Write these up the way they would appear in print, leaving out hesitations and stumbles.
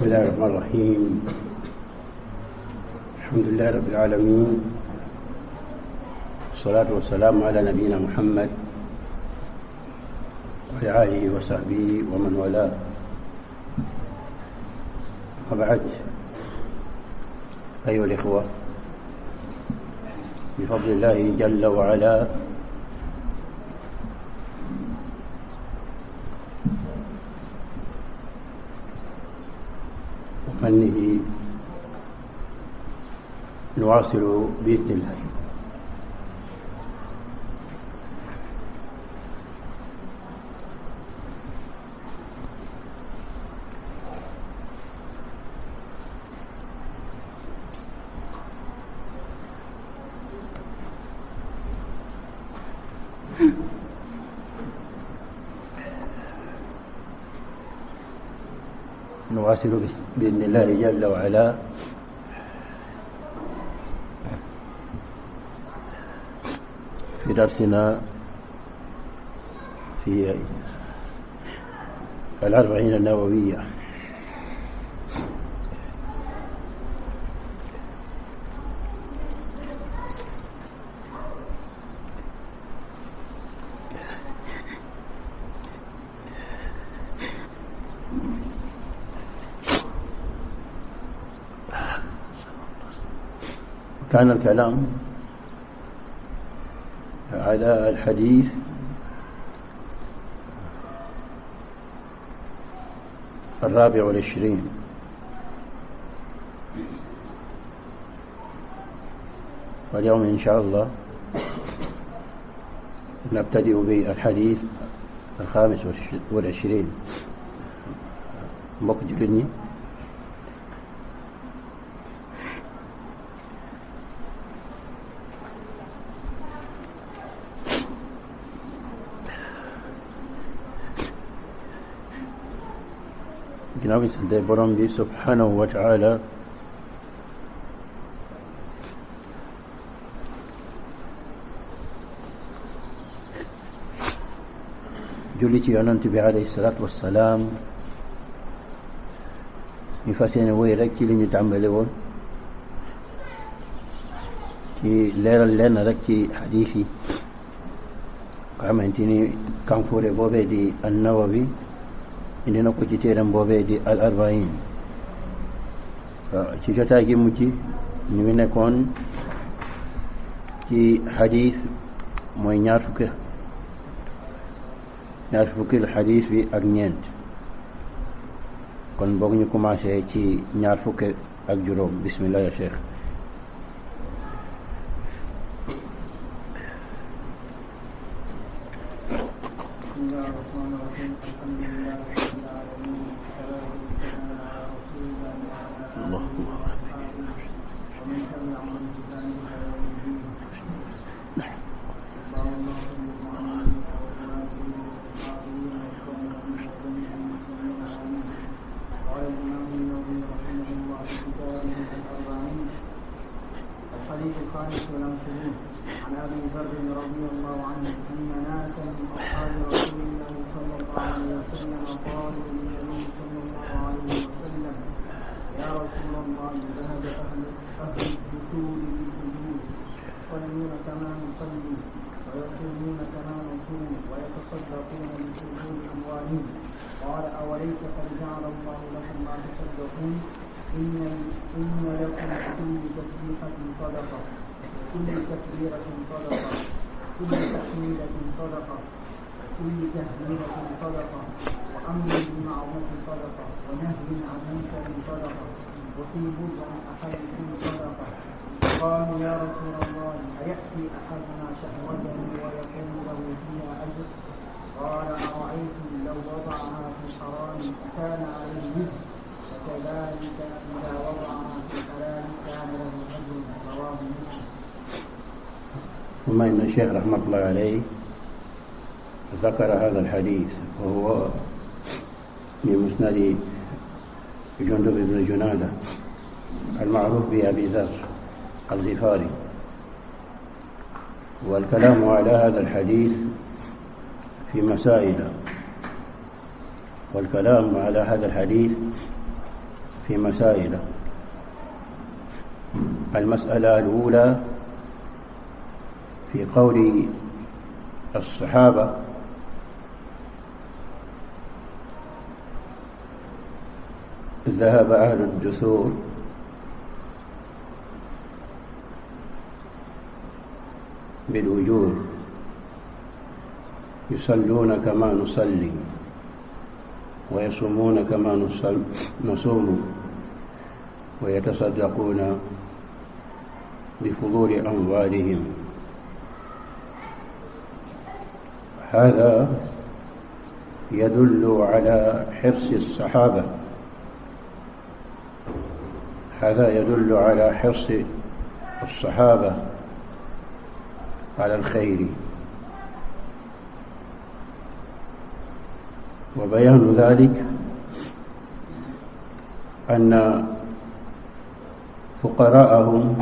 بسم الله الرحمن الرحيم. الحمد لله رب العالمين، والصلاة والسلام على نبينا محمد وعلى آله وصحبه ومن والاه. وبعد، أيها الإخوة، بفضل الله جل وعلا ومنه نواصل بإذن الله. نواصل بإذن الله جل وعلا في درسنا في الأربعين النووية. كان الكلام على الحديث الرابع والعشرين، واليوم إن شاء الله نبتدئ بالحديث الخامس والعشرين. مقجلني ginnaaw bi sante borom bi subhanahu wa taala julli ci yonent bi alayhi salaatu wassalaam, ñu fas yéene wéy rek ci li ñu tàmbale woon ci leeral lenn rek ci xadiis yi nga xamante ni kanfure boobee di an-Nawawi indi na ko ci téeram boobee di al arbain. ci jotaay gi mujj ñu ngi nekkoon ci xadiis mooy ñaar fukkil xadiis bi ak ñeent, kon boog ñu commencé ci ñaar fukki ak juróom. bismillah ya cheikh. عن ابي ذر رضي الله عنه ان ناسا من اصحاب رسول الله صلى الله عليه وسلم قالوا للنبي صلى الله عليه وسلم: يا رسول الله، ذهب اهل الدثور بالدثور، يصلون كما نصلي ويصومون كما نصوم ويتصدقون بفضول اموالهم. قال: اوليس قد جعل الله لكم ما تصدقون؟ ان لكم بكل تسبيحه صدقه، كل تكبيرة صدقة، كل تحميدة صدقة، كل تهليلة صدقة، وأمر بالمعروف صدقة، ونهي عن منكر صدقة، وفي بضع أحدكم صدقة. قالوا: يا رسول الله، أيأتي أحدنا شهوته ويكون له فيها أجر؟ قال: أرأيتم لو وضعها في الحرام كان عليه وزر، وكذلك إذا وضعها في الحلال كان له أجر. رواه مسلم. ثم إن الشيخ رحمة الله عليه ذكر هذا الحديث، وهو من مسند جندب بن جنادة المعروف بأبي ذر الغفاري. والكلام على هذا الحديث في مسائل، والكلام على هذا الحديث في مسائل. المسألة الأولى في قول الصحابة ذهب أهل الدثور بالأجور يصلون كما نصلي ويصومون كما نصوم ويتصدقون بفضول أموالهم. هذا يدل على حرص الصحابة، هذا يدل على حرص الصحابة على الخير. وبيان ذلك أن فقراءهم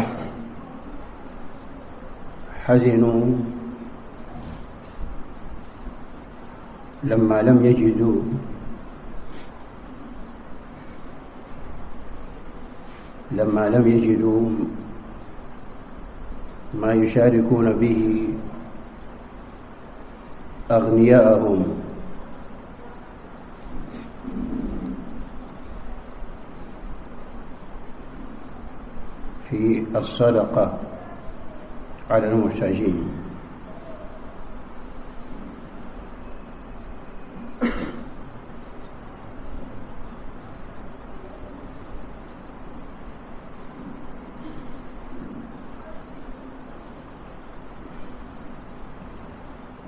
حزنوا لما لم يجدوا ما يشاركون به أغنياءهم في الصدقة على المحتاجين.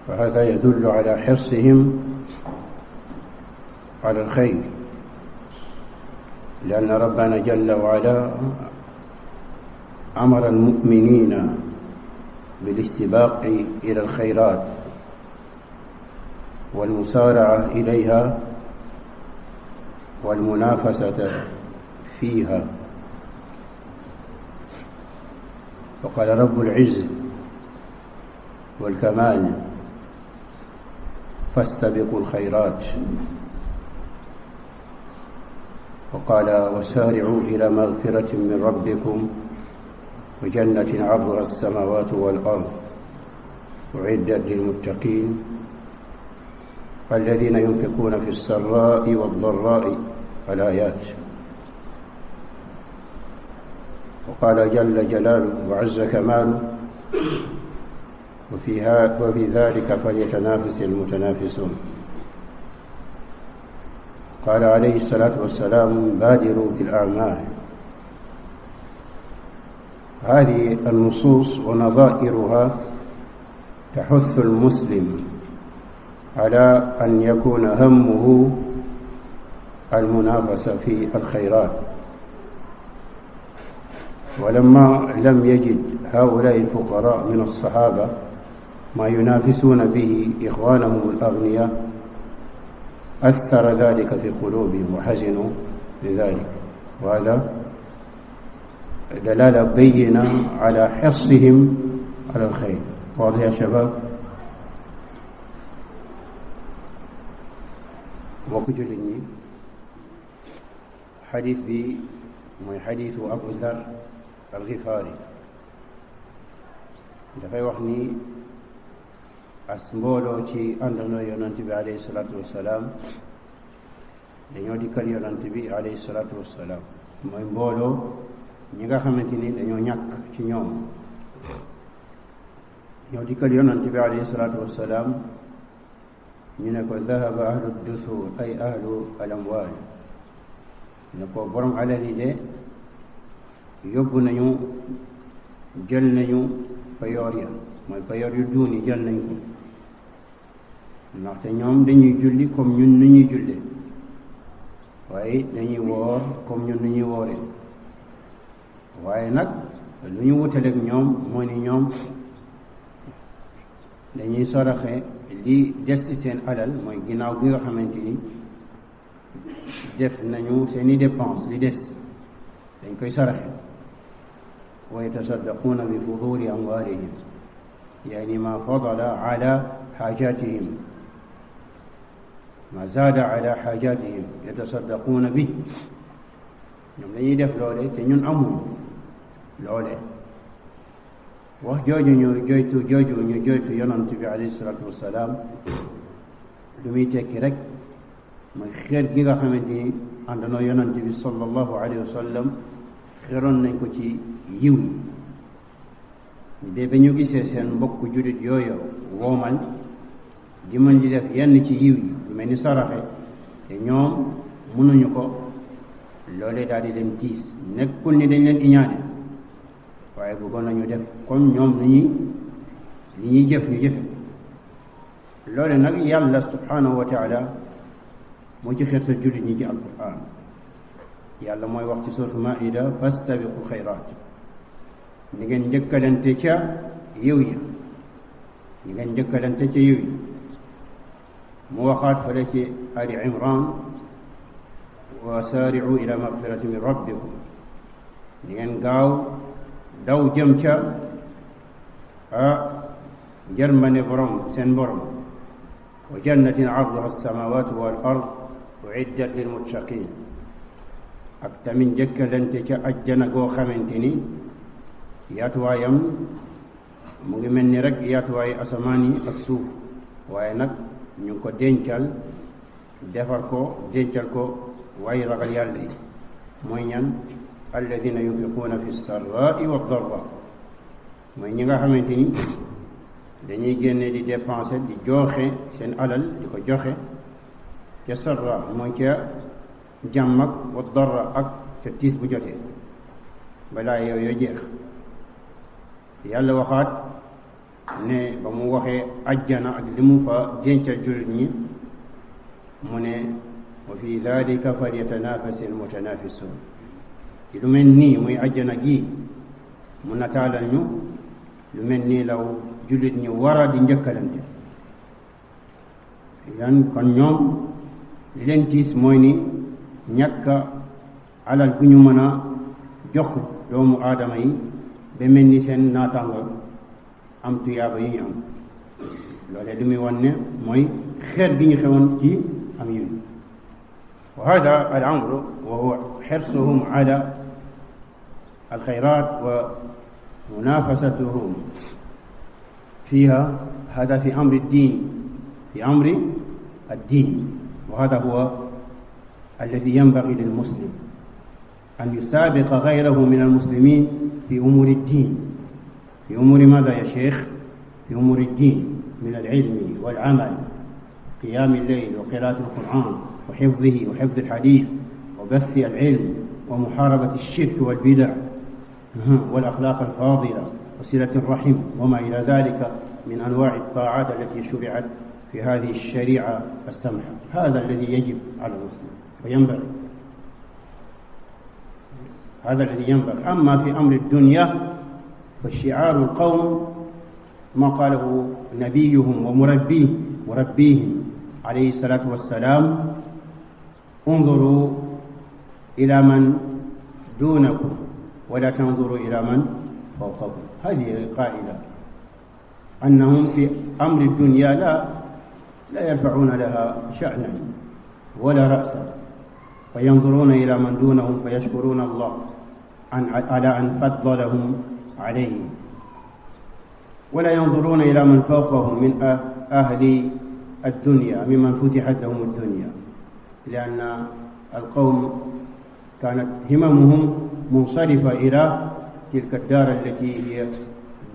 فهذا يدل على حرصهم على الخير، لأن ربنا جل وعلا أمر المؤمنين بالاستباق إلى الخيرات والمسارعة إليها والمنافسة فيها. وقال رب العز والكمال فاستبقوا الخيرات، وقال وسارعوا إلى مغفرة من ربكم وجنة عرضها السماوات والأرض أعدت للمتقين الذين ينفقون في السراء والضراء الآيات. وقال جل جلاله وعز كماله وفي ذلك فليتنافس المتنافسون. قال عليه الصلاة والسلام بادروا بالأعمال. هذه النصوص ونظائرها تحث المسلم على أن يكون همه المنافسة في الخيرات. ولما لم يجد هؤلاء الفقراء من الصحابة ما ينافسون به إخوانهم الأغنياء أثر ذلك في قلوبهم وحزنوا لذلك، وهذا دلالة بينة على حرصهم على الخير. واضح يا شباب؟ وكجلني حديث بي من حديث أبو ذر الغفاري dafay wax ni as mbooloo ci àndandoo yonent bi alayhi salaatu wassalaam dañoo dikkal yonent bi alayhi salaatu wassalaam, mooy mbooloo ñi nga xamante ni dañoo ñàkk ci ñoom. ñoo dikkal yonent bi alayhi salaatu wassalaam ñu ne ko dahaba ahlu dusur ay ahlu alamwaal, ne ko borom alal yi de yóbbu nañu, jël nañu payoor ya, mooy payoor yu duuni jël nañ ko, ndaxte ñoom dañuy julli comme ñun nu ñuy jullee, waaye dañuy woor comme ñun nu ñuy wooree. waaye nag lu ñu wutaleeg ñoom moo ni ñoom dañuy saraxe li des ci seen alal, mooy ginnaaw gi nga xamante ni def nañu seeni dépense, li des dañ koy saraxe. wa yatasaddaquuna bi fuduli amwaalihim, yaani ma fadala ala xaajatihim, ma zaada ala xaajatihim yatasaddaquuna bi. ñoom dañuy def loole te ñun amuñu loole wax jooju ñu joytu yonent bi alayhi salaatu wassalaam lu muy tekki rek mooy xeer gi nga xamante ni àndandoo yonent bi sallallahu alayhi wa sallam xeroon nañ ko ci yiw yi de ba ñu gisee seen mbokk jullit yooyu woomal di mën di def yenn ci yiw yi lu mel ni saraxe te ñoom mënuñu ko loolee daal di leen tiis nekkul ni dañ leen iñaane waaye bëggoon nañu def comme ñoom li ñuy jëf ñu jëfe loole nag yàlla subhanahu wa taala moo ci xeet sa jullit ñi ci alquran yàlla mooy wax ci suuratu maida fastabiqu xayraat ni ngeen njëkkalante ca yiw yi ni ngeen njëkkalante ca yiw yi mu waxaat fale ci ali imran wa saari'u ila magfirati min rabbikum ni ngeen gaaw daw jëm ca jërmane borom seen borom wa jannatin arduha as-samawatu wal ard uiddat lil muttaqin ak tamit njëkkalante ca ajjana goo xamante ni yaatuwaayam mu ngi mel ni rek yaatuwaayu asamaan yi ak suuf waaye nag ñu ngi ko defar ko dencal ko waaye ragal yàlla yi mooy ñan alladina yunfiquuna fi sarraai wa darra mooy ñi nga xamante ni dañuy génne di dépenser di joxe seen alal di ko joxe ca sarra mooy ca jàmm ak wa darra ak ca tiis bu jotee balaa yooyu jeex yàlla waxaat ne ba mu waxee ajjana ak li mu fa dencal jullit ñi mu ne wa fi dalika falyatanafasi almutanafisun ci lu mel nii muy ajjana gi mu nataalal ñu lu mel nii law jullit ñi war a di njëkkalante yan kon ñoom li leen tiis mooy ni ñàkk alal gu ñu mën a jox doomu aadama yi ba mel ni seen naataango am tuyaaba yi ñu am loolee du muy wan ne mooy xeet gi ñu xewoon ci am yiw wa hada al amru wa huwa xirsuhum ala الخيرات ومنافستهم فيها هذا في أمر الدين وهذا هو الذي ينبغي للمسلم أن يسابق غيره من المسلمين في أمور الدين في أمور ماذا يا شيخ؟ في أمور الدين من العلم والعمل قيام الليل وقراءة القرآن وحفظه وحفظ الحديث وبث العلم ومحاربة الشرك والبدع والأخلاق الفاضلة وصلة الرحم وما إلى ذلك من أنواع الطاعات التي شرعت في هذه الشريعة السمحة هذا الذي يجب على المسلم وينبغي هذا الذي ينبغي أما في أمر الدنيا فشعار القوم ما قاله نبيهم ومربيهم عليه الصلاة والسلام انظروا إلى من دونكم ولا تنظروا إلى من فوقكم هذه قائلة أنهم في أمر الدنيا لا يرفعون لها شأنا ولا رأسا فينظرون إلى من دونهم فيشكرون الله على أن فضلهم عليه ولا ينظرون إلى من فوقهم من أهل الدنيا ممن فتحت لهم الدنيا لأن القوم كانت هممهم منصرفة إلى تلك الدار التي هي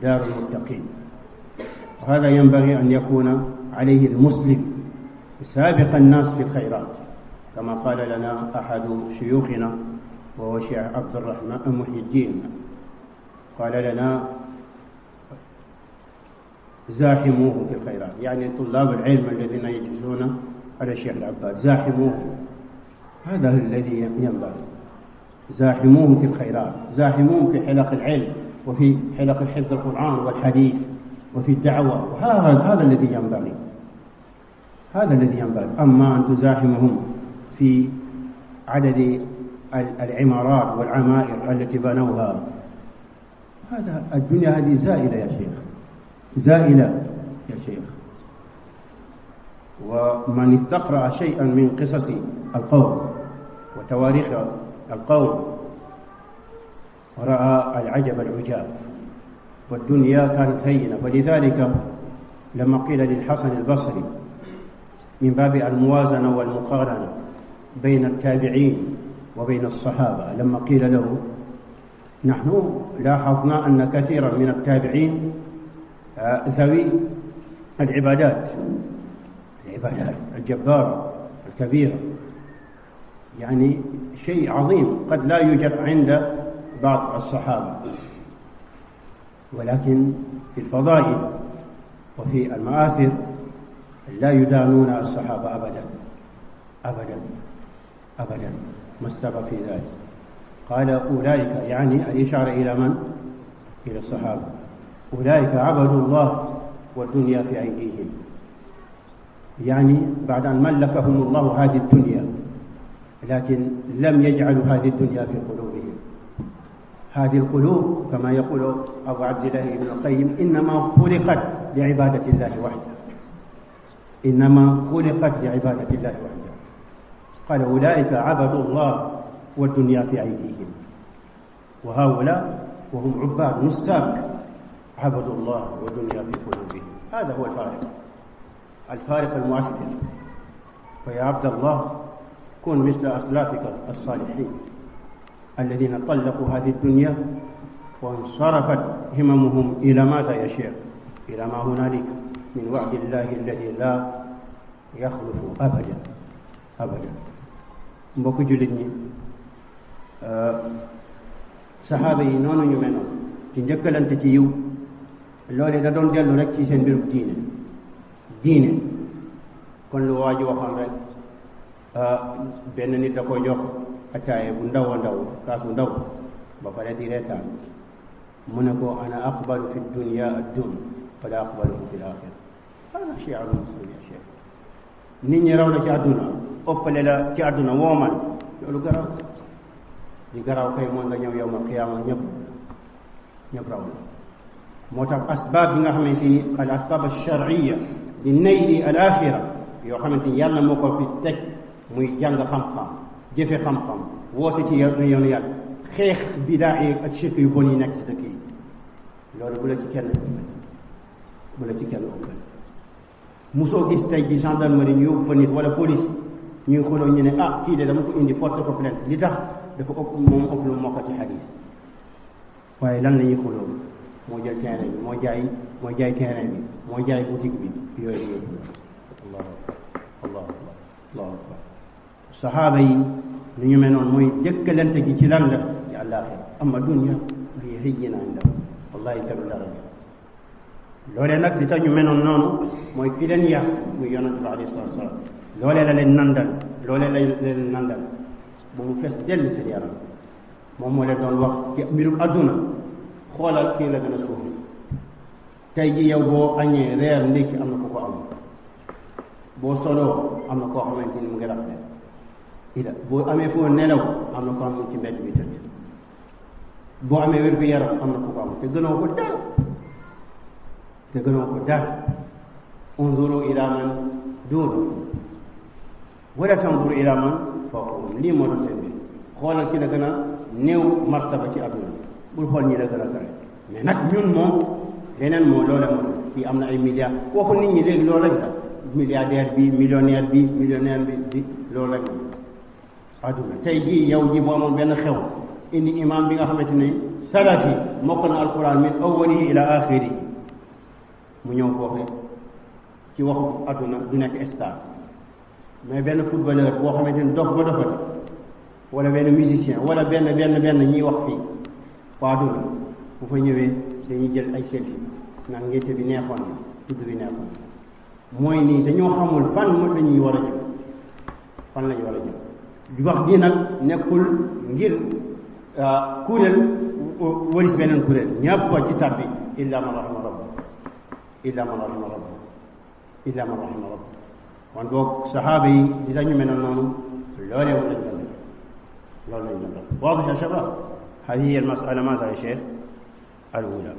دار المتقين وهذا ينبغي أن يكون عليه المسلم سابق الناس في الخيرات كما قال لنا أحد شيوخنا وهو الشيخ عبد الرحمن محي الدين قال لنا زاحموه في الخيرات يعني طلاب العلم الذين يجلسون على الشيخ العباد زاحموه هذا الذي ينبغي زاحموهم في الخيرات زاحموهم في حلق العلم وفي حلق حفظ القرآن والحديث وفي الدعوة وهذا الذي ينبغي هذا الذي ينبغي أما أن تزاحمهم في عدد العمارات والعمائر التي بنوها هذا الدنيا هذه زائلة يا شيخ زائلة يا شيخ ومن استقرأ شيئا من قصص القوم وتواريخ القوم ورأى العجب العجاب، والدنيا كانت هينة. ولذلك لما قيل للحسن البصري من باب الموازنة والمقارنة بين التابعين وبين الصحابة، لما قيل له نحن لاحظنا أن كثيرا من التابعين ذوي العبادات الجبارة الكبيرة، يعني شيء عظيم قد لا يوجد عند بعض الصحابة، ولكن في الفضائل وفي المآثر لا يدانون الصحابة أبدا أبدا أبدا، ما السبب في ذلك؟ قال أولئك، يعني الإشارة إلى من؟ إلى الصحابة. أولئك عبدوا الله والدنيا في أيديهم، يعني بعد أن ملكهم الله هذه الدنيا لكن لم يجعلوا هذه الدنيا في قلوبهم. هذه القلوب كما يقول أبو عبد الله ابن القيم إنما خلقت لعبادة الله وحده، إنما خلقت لعبادة الله وحده. قال أولئك عبدوا الله والدنيا في أيديهم، وهؤلاء وهم عباد نساك عبدوا الله والدنيا في قلوبهم. هذا هو الفارق المؤثر. فيا عبد الله كن مثل أسلافك الصالحين الذين طلقوا هذه الدنيا وانصرفت هممهم إلى ماذا يا شيخ؟ إلى ما هنالك من وعد الله الذي لا يخلف أبدا أبدا. mbokk jullit ñi, saxaaba yi noonu ñu mel noonu ci njëkkalante ci yiw, loolu da doon dellu rek ci seen mbirum diine. kon lu waa ji waxoon rek, benn nit da ko jox ataaye bu ndaw a ndaw, kaas bu ndaw, ba pare di reetaan, mu ne ko ana aqbalu fi dunya ad-dun wala aqbaluhu fi al-axira. hada shi'ar muslim ya cheikh. nit ñi raw la ci àdduna, ëppale la ci àdduna woomal, loolu garaw li garaw kay mooy nga ñëw yawmal qiyaama ñëpp raw la. moo tax asbaab bi nga xamante ni al asbaab ash-shar'iyya li nayli al-axira, yoo xamante ni yàlla moo ko fi teg, muy jàng xam-xam, jëfe xam-xam, woote ci yoonu yàlla, xeex bidaa ak shirk yu bon yi nekk ci dëkk yi, loolu bu la ci kenn ëppale. musoo gis tey ji gendarmerie ñu yóbbu fa nit wala police ñuy xuloo ñu ne kii de dama ko indi porte ko plainte, li tax dafa ëpp moom ëpp lu moo ko ci xadiis. waaye lan la ñuy xuloo? moo jël terrain bi, moo jaay terrain bi, moo jaay boutique bi, yooyu allahu akbar. saxaaba yi ni ñu mel noonu mooy jëkkalante gi ci lan la? ci àllaaxira. amma dunya hiya hayyina inda wallahi taala rabbi. loolee nag li tax ñu mel noonu mooy ki leen yar muy yonent bi alayhi salaatu wa salaam. loolee la leen nandal ba mu fees dell seen yaram. moom moo leen doon wax ci mbirum adduna, xoolal kii la gën a suufi. tey ji yow boo añee reer ndékki am na ku ko am, boo soloo am na koo xamante ni mu ngi rafet, boo amee foo nelaw am na ko am ci mbedd bi tëdd, boo amee wér gu yaram am na ku ko am, te gënoo ko dara. unzuru ila man duunakum wala tanzuru ila man fawqakum. lii moo doon seen bi. xoolal ki la gën a néew martaba ci àdduna, bul xool ñi la gën a kawe. mais nag ñun moom leneen moo loole moom fii am na ay milliards, waxu nit ñi léegi loolu rek la, milliardaire bi millionnaire bi loolu rek la àdduna. tey jii yow ji boo amoon benn xew indi imam bi nga xamante ni salafi mokk na alquran min awwalihi ila axirihi, mu ñëw foofu ci waxu àdduna du nekk star. mais benn footballeur boo xamante ni dof ba dofati, wala benn musicien wala benn ñiy wax fii waa àdduna, bu fa ñëwee dañuy jël ay selfie naan ngénte bi neexoon na, tudd bi neexoon na. mooy nii dañoo xamul fan la ñuy war a jëm. wax ji nag nekkul ngir kuréel waris beneen kuréel, ñëpp ci tàbbi illa man rahima rabbuk. kon boog saxaaba yi di tax ñu mel noonu loolee lañ doon def. واضح يا شباب؟ هذه هي المسألة. ماذا يا شيخ؟ الأولى.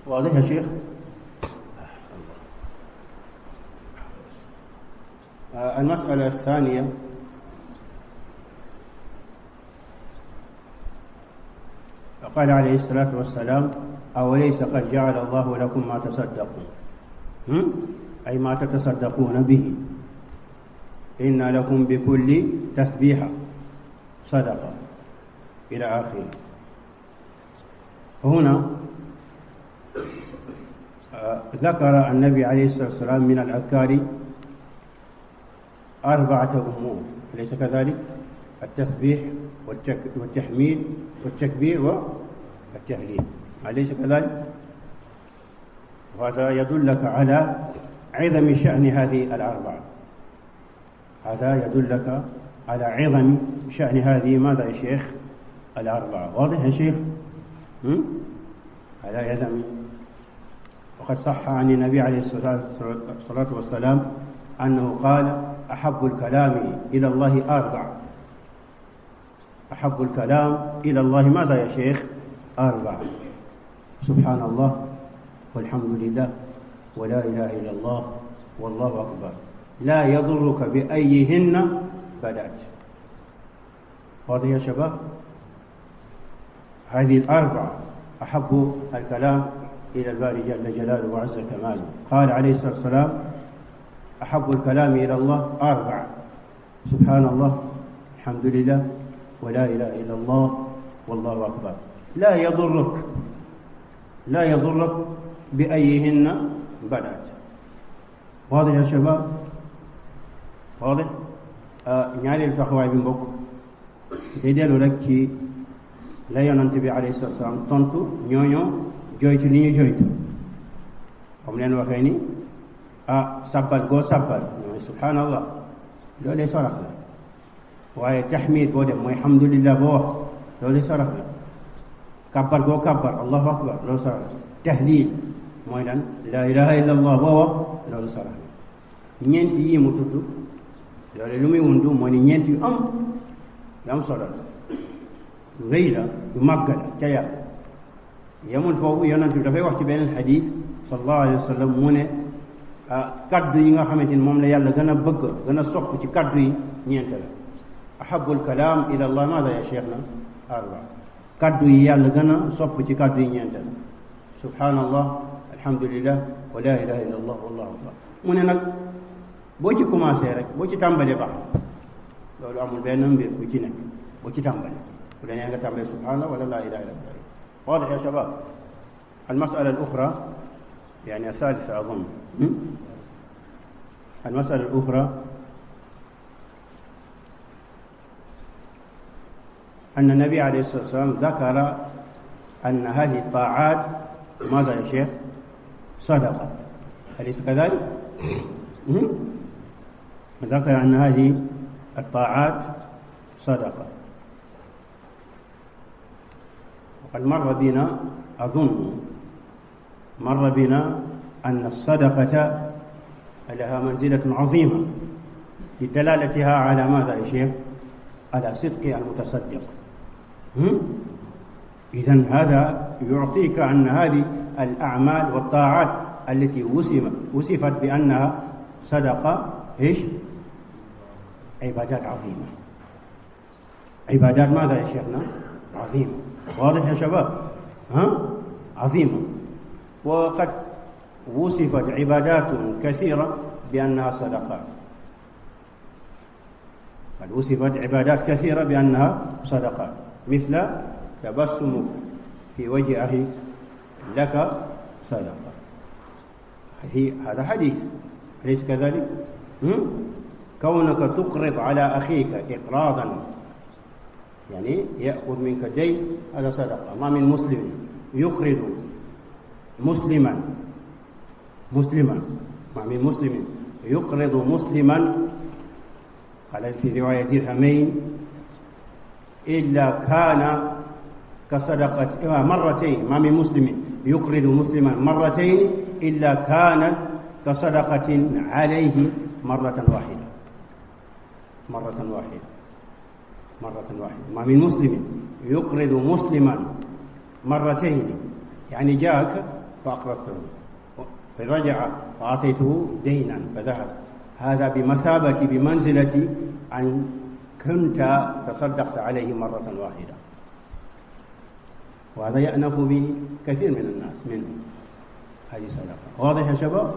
واضح يا شيخ؟ المسألة الثانية قال عليه الصلاة والسلام: أوليس قد جعل الله لكم ما تصدقون، أي ما تتصدقون به، إن لكم بكل تسبيحة صدقة إلى آخره. هنا ذكر النبي عليه الصلاة والسلام من الأذكار 4 أمور، أليس كذلك؟ التسبيح والتحميد والتكبير والتهليل، أليس كذلك؟ وهذا يدلك على عظم شأن هذه 4. هذا يدلك على عظم شأن هذه ماذا يا شيخ؟ 4. واضح يا شيخ؟ على عظم. وقد صح عن النبي عليه الصلاة والسلام أنه قال: أحب الكلام إلى الله 4. أحب الكلام إلى الله ماذا يا شيخ؟ 4. سبحان الله والحمد لله ولا إله إلا الله والله أكبر، لا يضرك بأيهن بدأت. واضح يا شباب؟ هذه 4 أحب الكلام إلى الباري جل جلاله وعز كماله. قال عليه الصلاة والسلام: أحب الكلام إلى الله 4: سبحان الله، الحمد لله، ولا إله إلا الله والله أكبر، لا يضرك بأيهن بدأت. واضح يا شباب؟ واضح؟ ñaareel taxawaay bi mbokk day dellu rek ci la yonent bi alayhi salaam tontu ñooñoo joytu li ñu joytu, comme leen waxee ni sabbal goo sabbal mooy subhaanallah, loolee sarax la. waaye tahmid boo dem mooy alhamdulillah boo wax, loolee sarax la. kabbar goo kabbar allahu akbar, loolu sarax la. tahlil mooy lan? la ilaha illa allah boo wax, loolu sarax la. ñeenti yi mu tudd loolu lu muy wundu moo ni ñeent yu am solo la, yu rëy la, yu màgg la ca yàlla. yemul foofu, yonent bi dafay wax ci beneen xadiis sallallahu alayhi wa sallam mu ne kaddu yi nga xamante ni moom la yàlla gën a bëgg, gën a sopp ci kaddu yi ñeent la. ahabul kalaam ila allah maada ya cheikh na 4. kaddu yi yàlla gën a sopp ci kaddu yi ñeent la. subhaanallah, alhamdulillah, wa la ilaha illa allah wallahu akbar. mu ne nag boo ci commencé rek, boo ci tàmbalee baax na, loolu amul benn mbir bu ci nekk. boo ci tàmbalee bu la nee nga tàmbalee subhaanallah wala la ilaha illa allah. واضح يا شباب؟ المسألة الأخرى يعني الثالثة أظن، المسألة الأخرى أن النبي عليه الصلاة والسلام ذكر أن هذه الطاعات ماذا يا شيخ؟ صدقة، أليس كذلك؟ ذكر أن هذه الطاعات صدقة. وقد مر بنا، أظن مر بنا أن الصدقة لها منزلة عظيمة لدلالتها على ماذا يا شيخ؟ على صدق المتصدق. إذن هذا يعطيك أن هذه الأعمال والطاعات التي وصفت بأنها صدقة إيش؟ عبادات عظيمة. عبادات ماذا يا شيخنا؟ عظيمة. واضح يا شباب؟ عظيمة. وقد وصفت عبادات كثيرة بأنها صدقات. قد وصفت عبادات كثيرة بأنها صدقات، مثل تبسمك في وجه أخيك لك صدقة. هذا حديث، أليس كذلك؟ كونك تقرض على أخيك إقراضا، يعني يأخذ منك دين، هذا صدقة. ما من مسلم يقرض مسلما، ما من مسلم يقرض مسلما، قال في رواية درهمين، إلا كان كصدقة مرتين. ما من مسلم يقرض مسلما مرتين إلا كان كصدقة عليه مرة واحدة. ما من مسلم يقرض مسلما مرتين، يعني جاءك فأقرضته، فرجع فأعطيته دينا فذهب، هذا بمنزلة أن كنت تصدقت عليه مرة واحدة. وهذا يأنف به كثير من الناس منهم هذه صدقة. واضح يا شباب؟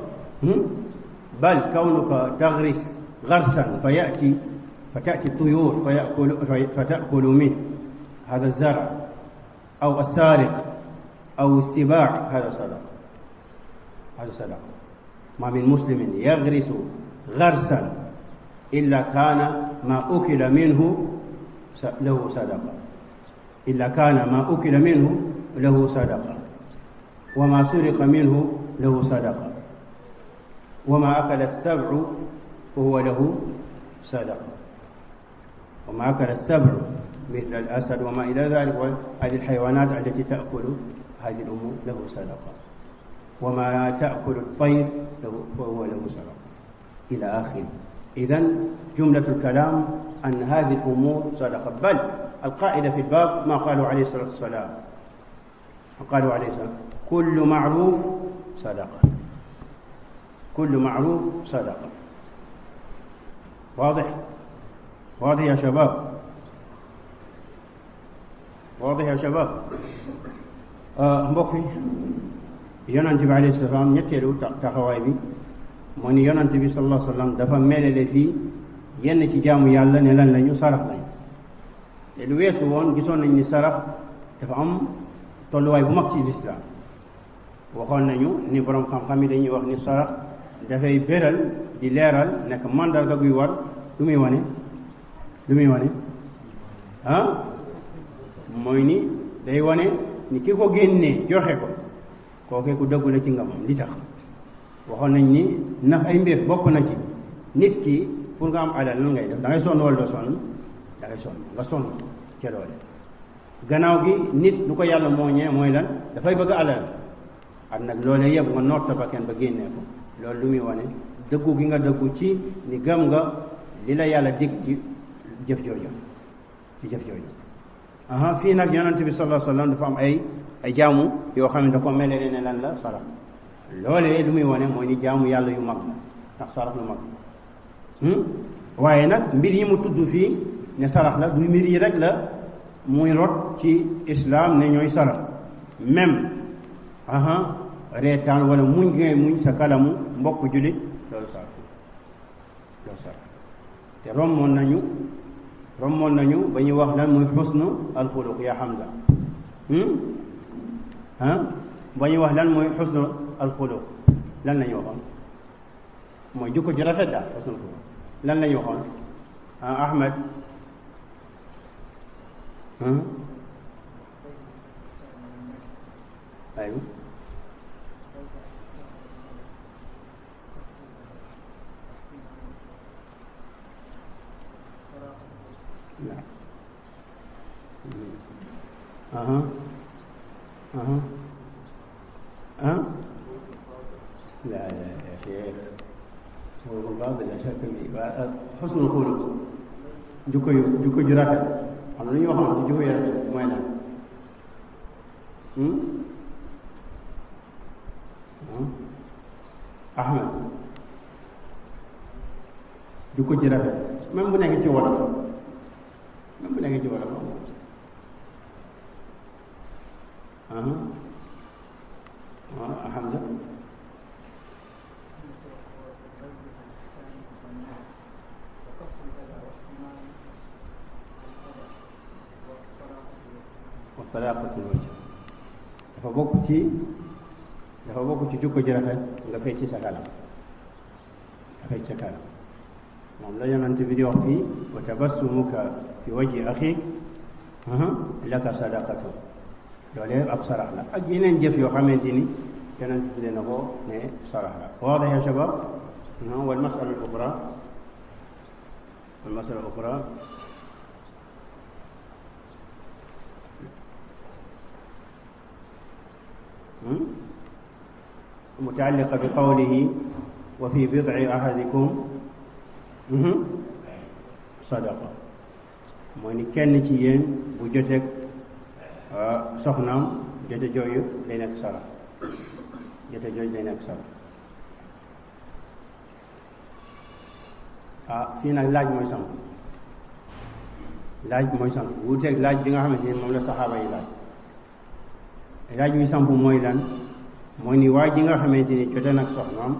بل كونك تغرس غرسا فتأتي الطيور فتأكل منه هذا الزرع، أو السارق أو السباع، هذا صدقة. هذا صدقة. ما من مسلم يغرس غرسا إلا كان ما أكل منه له صدقة، إلا كان ما أكل منه له صدقة، وما سرق منه له صدقة، وما أكل السبع فهو له صدقة، وما أكل السبع مثل الأسد وما إلى ذلك، هذه الحيوانات التي تأكل هذه الأمور له صدقة، وما تأكل الطير فهو له صدقة إلى آخره. إذن جملة الكلام أن هذه الأمور صدقة. بل القاعدة في الباب ما قالوا عليه الصلاة والسلام، قالوا عليه الصلاة والسلام كل معروف صدقة، كل معروف صدقة. واضح؟ واضح يا شباب؟ واضح يا شباب؟ mbokk yi yonent bi alayhi salaam ñetteelu taxawaay bi moo ni yonent bi sallallahu alayhi wa sallam dafa melale fii yenn ci jaamu yàlla ne lan lañu sarax lañu. te lu weesu woon gisoon nañ ni sarax dafa am tolluwaay bu mag ci lislaam. waxoon nañu ni borom xam-xam yi dañuy wax ni sarax dafay béral di leeral nekk mandarga guy war lu muy wane mooy ni day wane ni ki ko génnee joxe ko kookee ku dëggu la ci ngamam. li tax waxoon nañ ni ndax ay mbir bokk na ci nit ki pour nga am alal lan ngay def da ngay sonn wala doo sonn? da ngay sonn, nga sonn ca doole. gannaaw gi nit lu ko yàlla mooñee mooy lan? dafay bëgg alal. ak nag loolee yëpp nga noot sa bakkan ba génnee ko, loolu lu muy wane dëggu gi nga dëggu ci ni gëm nga li la yàlla dig ci jëf jooju. fii nag yonent bi sallallahu alayhi wa sallam dafa am ay jaamu yoo xam ne da ko mel ne lan la sarax. loolee lu muy wane mooy ni jaamu yàlla yu mag la, ndax sarax lu mag waaye nag mbir yi mu tudd fii ne sarax la du mbir yi rek la muy rot ci islam ne ñooy sarax. même reetaan wala muñ ngay muñ sa kalamu mbokk jullit loolu sarax te rommoon nañu ba ñuy wax lan muy xusnu alxuluq ya Hamza ba ñuy wax lan mooy xusnu alxuluq lan lañu waxoon? mooy jukko ji rafet daal xusnu alxuluq lan lañu waxoon? Ahmed aywa لا يا شيخ هو البعض لا شك فيه. حسن الخلق jukko ju rafet xam na lu ñuy waxoon ci jukko ju rafet mooy lan? Ahmed jukko ji rafet même bu nekk ci wolof Hamza wa talaqatul wajh dafa bokk ci jukko ji rafet nga fay ci sa kanam moom la yonent bi di wax fii wa tabassumuka fi wajhi axiik laka sadaqatun. loolee ab sarax la ak yeneen jëf yoo xamante ni yonent bi na ko ne sarax la. waadih ya shabab. wal masala al uxra mutaalliqa bi qawlihi wa fi bid'i ahadikum sadaqa. mooy ni kenn ci yéen bu joteeg soxnaam jote jooju day nekk sarax. fii nag laaj mooy samp wuuteeg laaj bi nga xamante ni moom la saxaaba yi laaj. laaj wi samp mooy lan mooy ni waa ji nga xamante ni jote nag soxnaam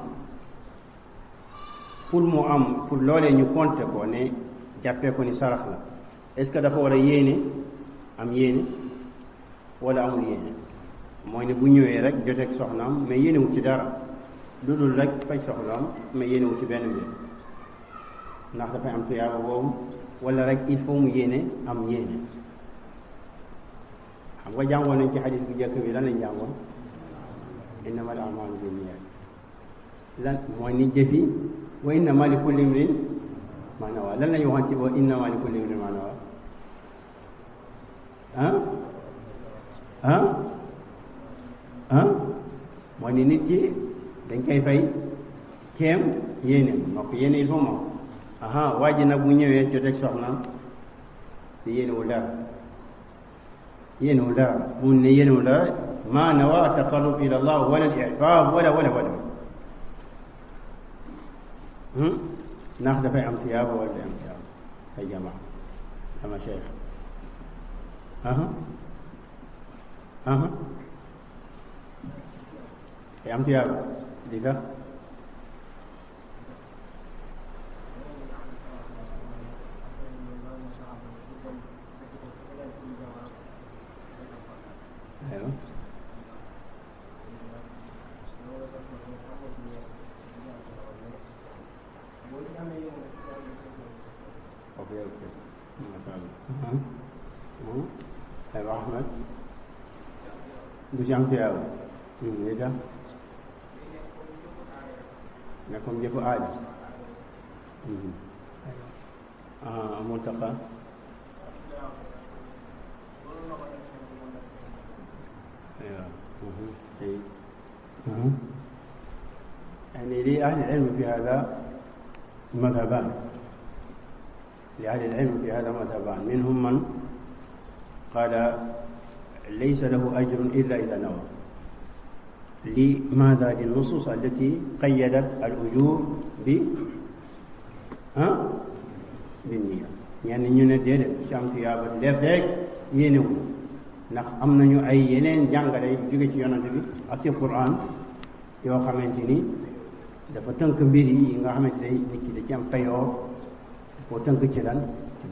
pour mu am pour loolee ñu compter ko ne jàppee ko ni sarax la est-ce que dafa war a yéene am yéene wala amul yéene mooy ne bu ñëwee rek joteeg soxnaam mais yéenewul ci dara lu dul rek faj soxnaam mais yéenewul ci benn mbir ndax dafay am tuyaaba boobu wala rek il faut mu yéene am yéene xam nga jàngoon nañ ci xadis bu njëkk bi lan lañ jàngoon innamal a'maalu binniyaat lan mooy ni jëfi wa innamaa li kulli imri'in maa nawaa lan lañu waxoon ci wa innamaa li kulli imri'in maa nawaa mooy ni nit ki dañ koy fay kéem yéene moo ko yéene il faut moom waa ji nag bu ñëwee joteeg soxnaam te yéenewul dara mu ne yéenewul dara maa nawaa taqarrub ila Allah wala al-i'faaf wala ndax dafay am tiyaaba wala day am tiyaaba ay jamaa sama cheikh day am tiyaaba di tax aywa Ahmed du ci am tiyaaba li tax ne comme jëfu aada amul taqa aywa يعني لأهل العلم في هذا مذهبان لأهل العلم في هذا مذهبان منهم من قال ليس له أجر إلا إذا نوى لماذا للنصوص التي قيدت الأجور بالنية يعني ñu ne déedéet ci am tiyaaba def rek yéenewul ndax am nañu ay yeneen jàngale jóge ci yonante bi ak ci Qur'an yoo xamante ni dafa tënk mbir yi nga xamante ne nit ki da ci am payoor koo tënk ci lan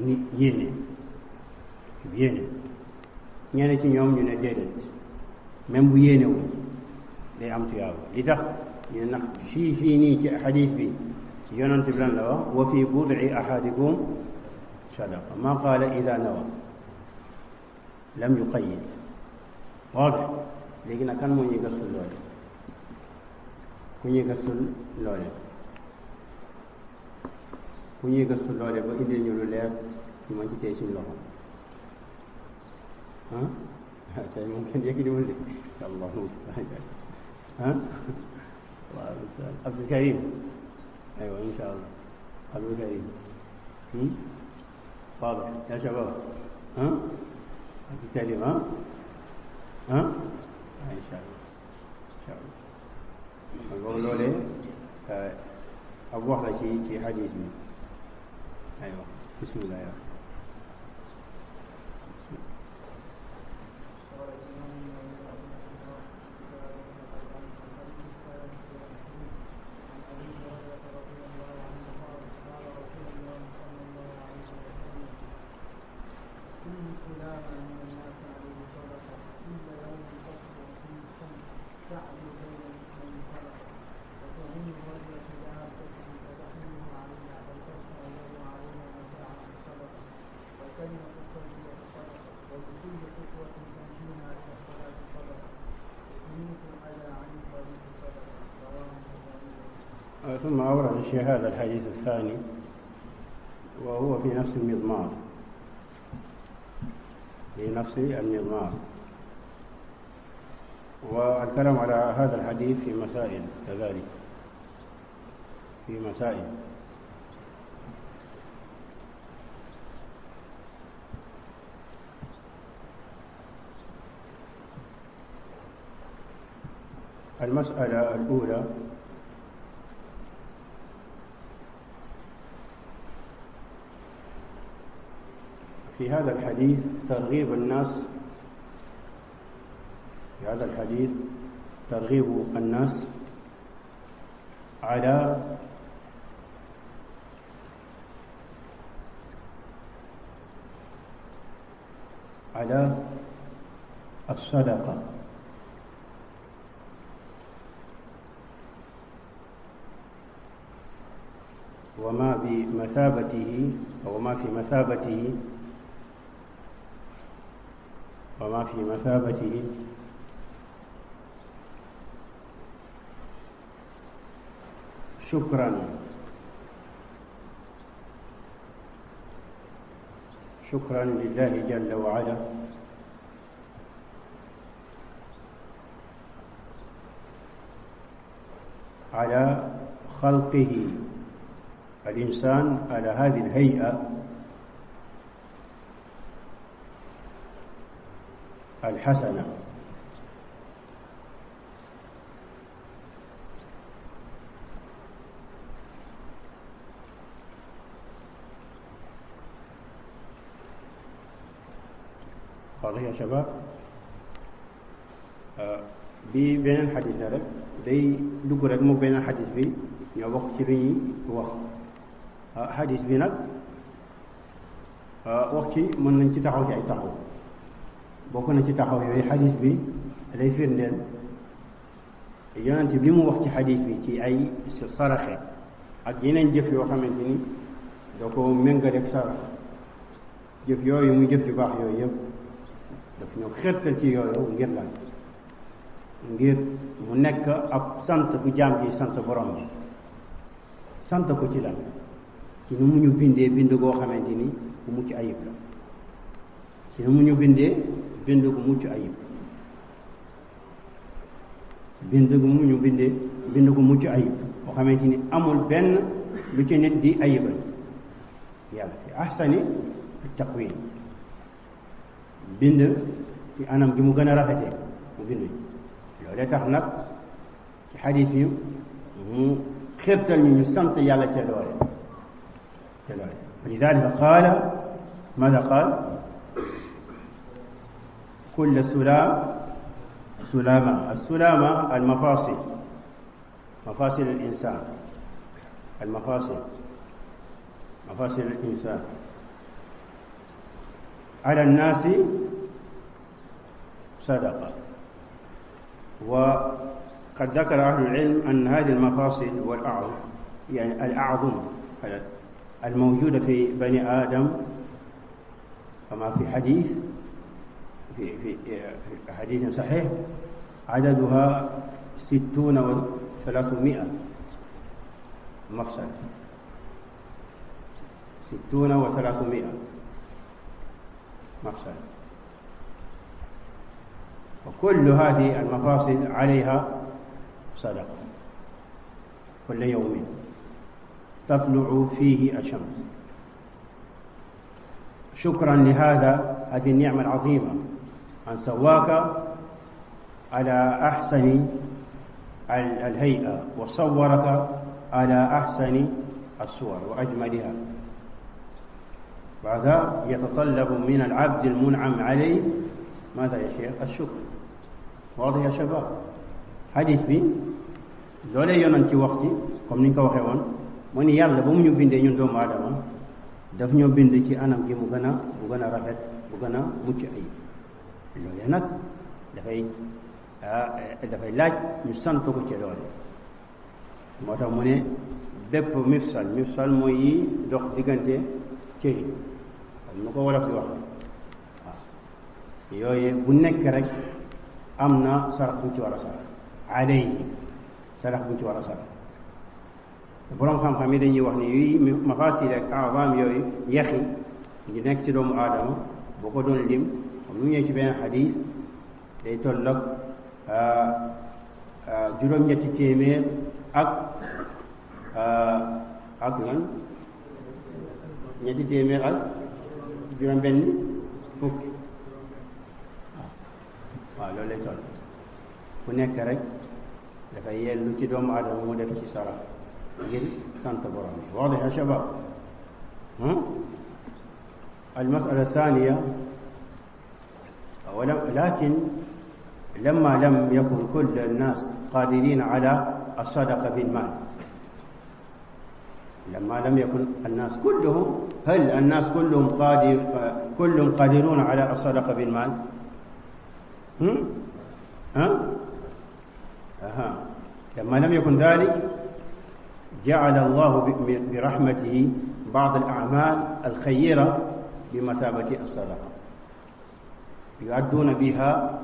nit yéene ñeneen ci ñoom ñu ne déedéet même bu yéenewul day am tuyaaba li tax ñu ne nag fii nii ci xadiis bi yonante bi lan la wax wa fi bud'i ahadikum sadaqa ma qaala ida nawa lam yuqayyid waade léegi nag kan moo ñuy gëstul loole ku ñuy gëstul loole ba indil ñu lu leer ñu mën ci tey suñu loxo tey moom kenn yëkkatiwul de allahu musta'an waaw Abdul Karim aywa insha allah Abdul Karim واضح يا شباب الكلمة إن شاء الله أقول له أبوح لك شيء حديث منه أيوة بسم الله يا أخي ثم أورد الشيخ هذا الحديث الثاني وهو في نفس المضمار والكلام على هذا الحديث في مسائل كذلك المسألة الأولى في هذا الحديث ترغيب الناس في هذا الحديث ترغيب الناس على الصدقة وما بمثابته أو ما في مثابته شكرا لله جل وعلا على خلقه الإنسان على هذه الهيئة الحسنة. واضح يا شباب؟ bi beneen xadis la rek day dugg rek mu beneen xadis bi ñoo bokk ci li ñuy wax. xadis bi nag wax ci mën nañ ci taxaw ci ay taxaw, bokk na ci taxaw yooyu xadis bi day firndeel yonent bi mu wax ci xadis bi ci ay saraxe ak yeneen jëf yoo xamante ni doo ko méngaleeg sarax. jëf yooyu mu jëf yu baax yooyu yëpp daf ñoo xettal ci yooyu ngir lan, ngir mu nekk ab sant bu jaam ji sant borom bi, sant ko ci lan, ci nu mu ñu bindee bind goo xamante ni bu mucc ayib la, ci nu mu ñu bindee bind gu mucc ayib, bind gu mu ñu bindee bind gu mucc ayib boo xamante ni amul benn lu ci nit di ayibal yàlla fi ahsani taqwim, bind ci anam gi mu gën a rafetee mu bind. loolee tax nag ci xadiis yi mu xirtal ñu sant yàlla ca loole wa lidalika qaala maada qaal kulla sulama almafasil alinsan mafasil alinsan ala annaasi sadaqa. وقد ذكر أهل العلم أن هذه المفاصل والأعظم يعني الأعظم الموجودة في بني آدم كما في حديث في حديث صحيح عددها 60 و300 مفصل، 60 و300 مفصل، وكل هذه المفاصل عليها صدقة كل يوم تطلع فيه الشمس شكرا هذه النعمة العظيمة أن سواك على أحسن الهيئة وصورك على أحسن الصور وأجملها. وهذا يتطلب من العبد المنعم عليه ماذا يا شيخ؟ الشكر. واضح يا شباب؟ حديث bi loolee yonoon ci wax ji comme ni ñu ko waxee woon mu ni yàlla ba mu ñu bindee ñun doomu aadama daf ñoo bind ci anam gi mu gën a rafet bu gën a mucc ayib. loolee nag dafay laaj ñu sant ko ci loole. moo tax mu ne bépp mifsal mooy yi dox diggante cër yi comme nu ko wolof di wax waaw yooyu bu nekk rek am na sarax buñ ci war a sarax alayhi sarax buñ ci war a sarax. boroom xam-xam yi dañuy wax ni yuy mafasil ak awaam yooyu yaxi ñu nekk ci doomu aadama boo ko doon lim comme nu ñëw ci benn xadiis day tolloog juróom-ñetti téeméer ak lan ñetti téeméer ak juróom-benn fukk waaw loolu lay toll. ku nekk rek dafay yellu ci doomu aadama mu def ci sarax ngir sant borom bi. واضح يا شباب؟ المسألة الثانية لكن لما لم يكن كل الناس قادرين على الصدقة بالمال، لما لم يكن الناس كلهم، هل الناس كلهم قادرون على الصدقة بالمال؟ لما لم يكن ذلك جعل الله برحمته بعض الأعمال الخيرة بمثابة الصدقة يؤدون بها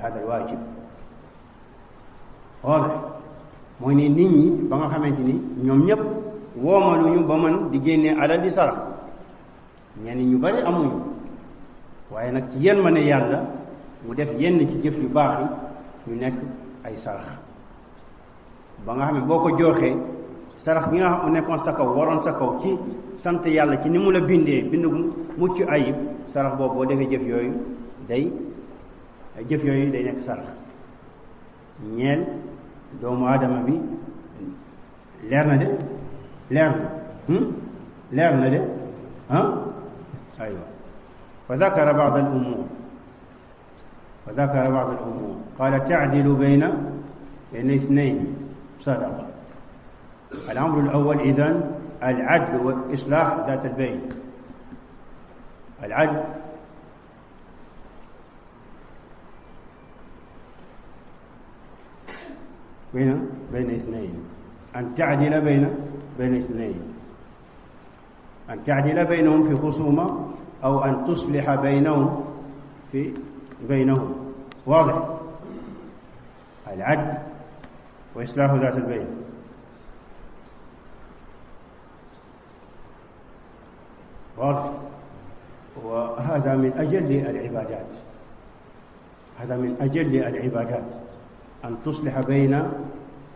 هذا الواجب. واضح؟ mooy ne nit ñi ba nga xamante ni ñoom ñëpp woomaluñu ba mën di génnee alal di sarax, ñenn ñu bari amuñu, waaye nag ci yenn ma ne yàlla mu def yenn ci jëf yu baax yi ñu nekk ay sarax, ba nga xam ne boo ko jooxee sarax bi nga xam nekkoon sa kaw waroon sa kaw ci sant yàlla ci ni mu la bindee bind mucc ayib, sarax boobu boo defee jëf yooyu day nekk sarax ñeel doomu aadama bi. leer na de aywa fa dakara ba'd al-umur qala ta'dilu bayna ithnayn sadaqa. الأمر الأول إذن العدل وإصلاح ذات البين. العدل بين اثنين، أن تعدل بين اثنين، أن تعدل بينهم في خصومة أو أن تصلح بينهم. واضح؟ العدل وإصلاح ذات البين. واضح؟ وهذا من أجل العبادات، هذا من أجل العبادات، أن تصلح بين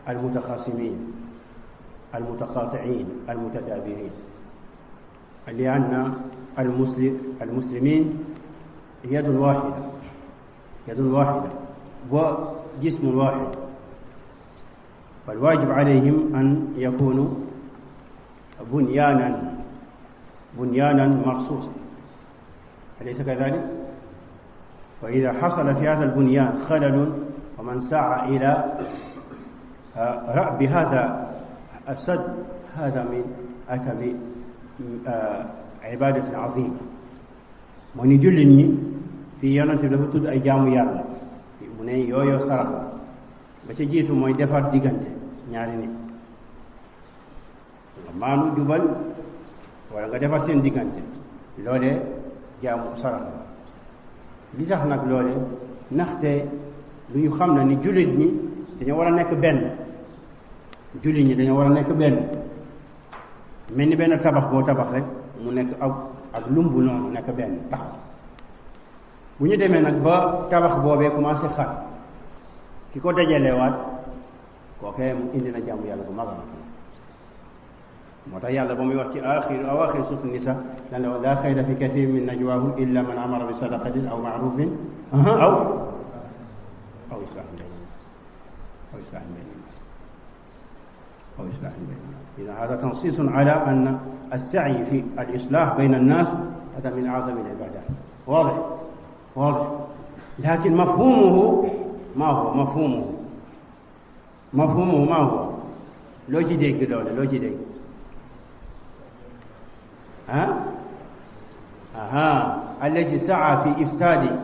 المتخاصمين المتقاطعين المتدابرين، لأن المسلمين يد واحدة وجسم واحد، فالواجب عليهم أن يكونوا بنيانا مرصوصا، أليس كذلك؟ فإذا حصل في هذا البنيان خلل ومن سعى إلى رأب هذا السد، هذا من أتى بعبادة عظيمة. mu ni jullit ñi fii yonent bi dafa tudd ay jaamu yàlla, mu ne yooyu sarax ba ca jiitu mooy defar diggante ñaari nit, nga maanu jubal wala nga defar seen diggante, loolee jaamu sarax la. li tax nag loole ndaxte lu ñu xam na ni jullit ñi dañoo war a nekk benn, jullit ñi dañoo war a nekk benn, mel ni benn tabax boo tabax rek mu nekk ak lumbu noonu nekk benn taxaw. bu ñu demee nag ba tabax boobee commencé xat, ki ko dajalewaat kookee mu indi na jaamu yàlla bu mag a mag. moo tax yàlla ba muy wax ci awaaxir suuf nisa lan la laa xayra fi kathirin min najwaahum illa man amara bi sadaqatin aw ma'rufin aw islaahin bayna الناس. إذا هذا تنصيص على أن السعي في الإصلاح بين الناس هذا من أعظم العبادات. واضح؟ لكن مفهومه ما هو؟ مفهومه ما هو؟ لو جديك الذي سعى في إفساد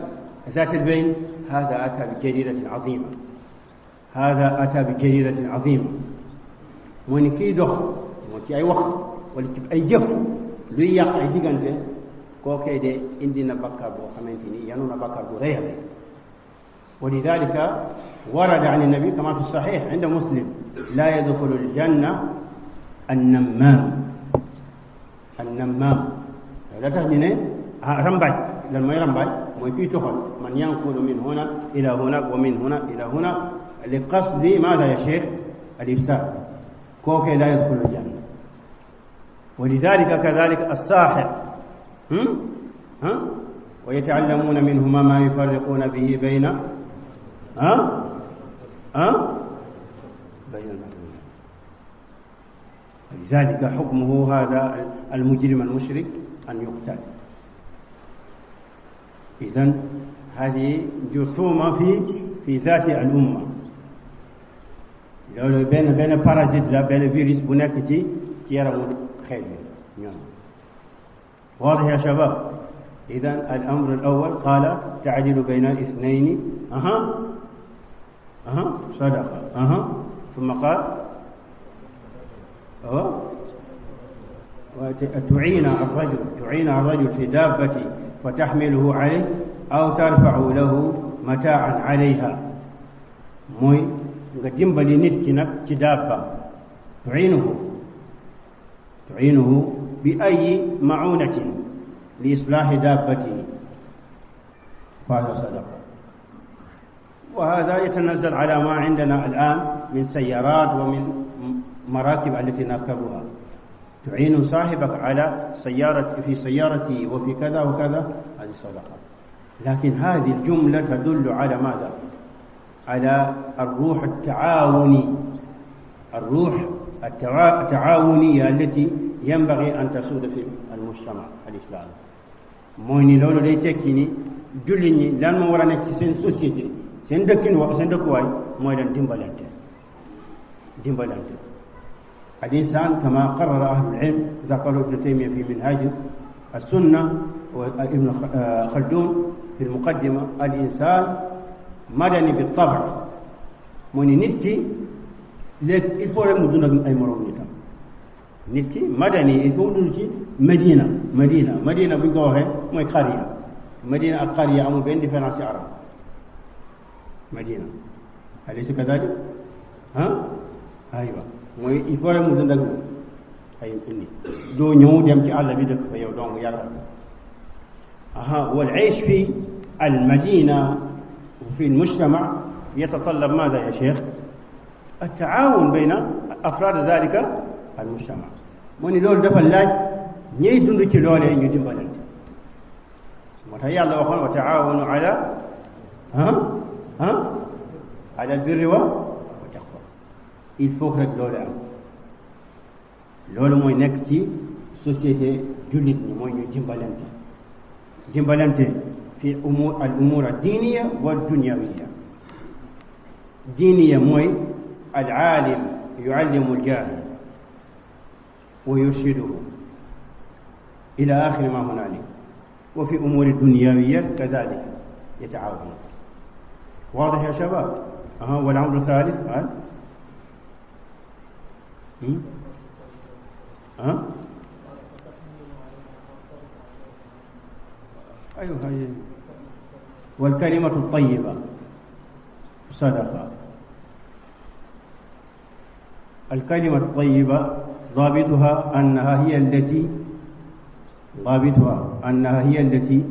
ذات البين هذا أتى بجريرة عظيمة. mu ni kiy dox moo ci ay wax wala ci ay jëf luy yàq ay diggante, kookee de indi na bakkaar boo xamante ni yanu na bakkaar bu rëy a rëy. wa lidalika warada an nabi kama fi sahih inda muslim la yadxulu aljanna annammaam. la tax ñu ne rambaaj lan mooy rambaaj? mooy kiy toxal man yanqulu min huna ila huna wa min huna ila huna li qasdi maada ya cheikh al ifsad, كوكي لا يدخل الجنة. ولذلك كذلك الساحر ويتعلمون منهما ما يفرقون به بين المؤمنين. ولذلك حكمه هذا المجرم المشرك أن يقتل. إذن هذه جرثومة في ذات الأمة. لو بين بارازيت لا بين فيروس بنكتي يرى خير. واضح يا شباب؟ إذن الأمر الأول قال تعدل بين اثنين صدقة. ثم قال تعين الرجل في دابة فتحمله عليه أو ترفع له متاعا عليها. موي نجيم بلي نتكنك تدابة تعينه بأي معونة لإصلاح دابته، فهذا صدقة. وهذا يتنزل على ما عندنا الآن من سيارات ومن مراكب التي نركبها. تعين صاحبك على في سيارته وفي كذا وكذا، هذه صدقة. لكن هذه الجملة تدل على ماذا؟ على الروح التعاونية التي ينبغي أن تسود في المجتمع الإسلامي. مويني لولو لي تكيني جوليني لان ما ورا نك سين سوسيتي سين دكواي موي دان ديمبالانتي. الإنسان كما قرر أهل العلم، ذكر ابن تيمية في منهاج السنة وابن خلدون في المقدمة، الإنسان مدني بالطبع. موني نيتي لك الفور مدن أي مرون نيتا نيتي مدني الفور مدينة بيقوله موي قرية. مدينة القرية أمو بين ديفرنس عرب مدينة، أليس كذلك؟ أيوة موي الفور مدن دغ أي إني دو نيو ديم تي الله بي دك فا يو دونغ ياغال. والعيش في المدينة وفي المجتمع يتطلب ماذا يا شيخ؟ التعاون بين أفراد ذلك المجتمع. موني لول دافا لاج ñey dund ci lolé ñu dimbalante. motax yalla waxon wa ta'awunu ala ala albirri wa taqwa. il faut que lolé am lolou moy nek ci société julit ni moy ñu dimbalante في الأمور الدينية والدنيوية. دينية موي العالم يعلم الجاهل ويرشده إلى آخر ما هنالك. وفي أمور الدنيوية كذلك يتعاون. واضح يا شباب؟ والأمر الثالث قال أيوه هاي. والكلمة الطيبة صدقة. الكلمة الطيبة ضابطها أنها هي التي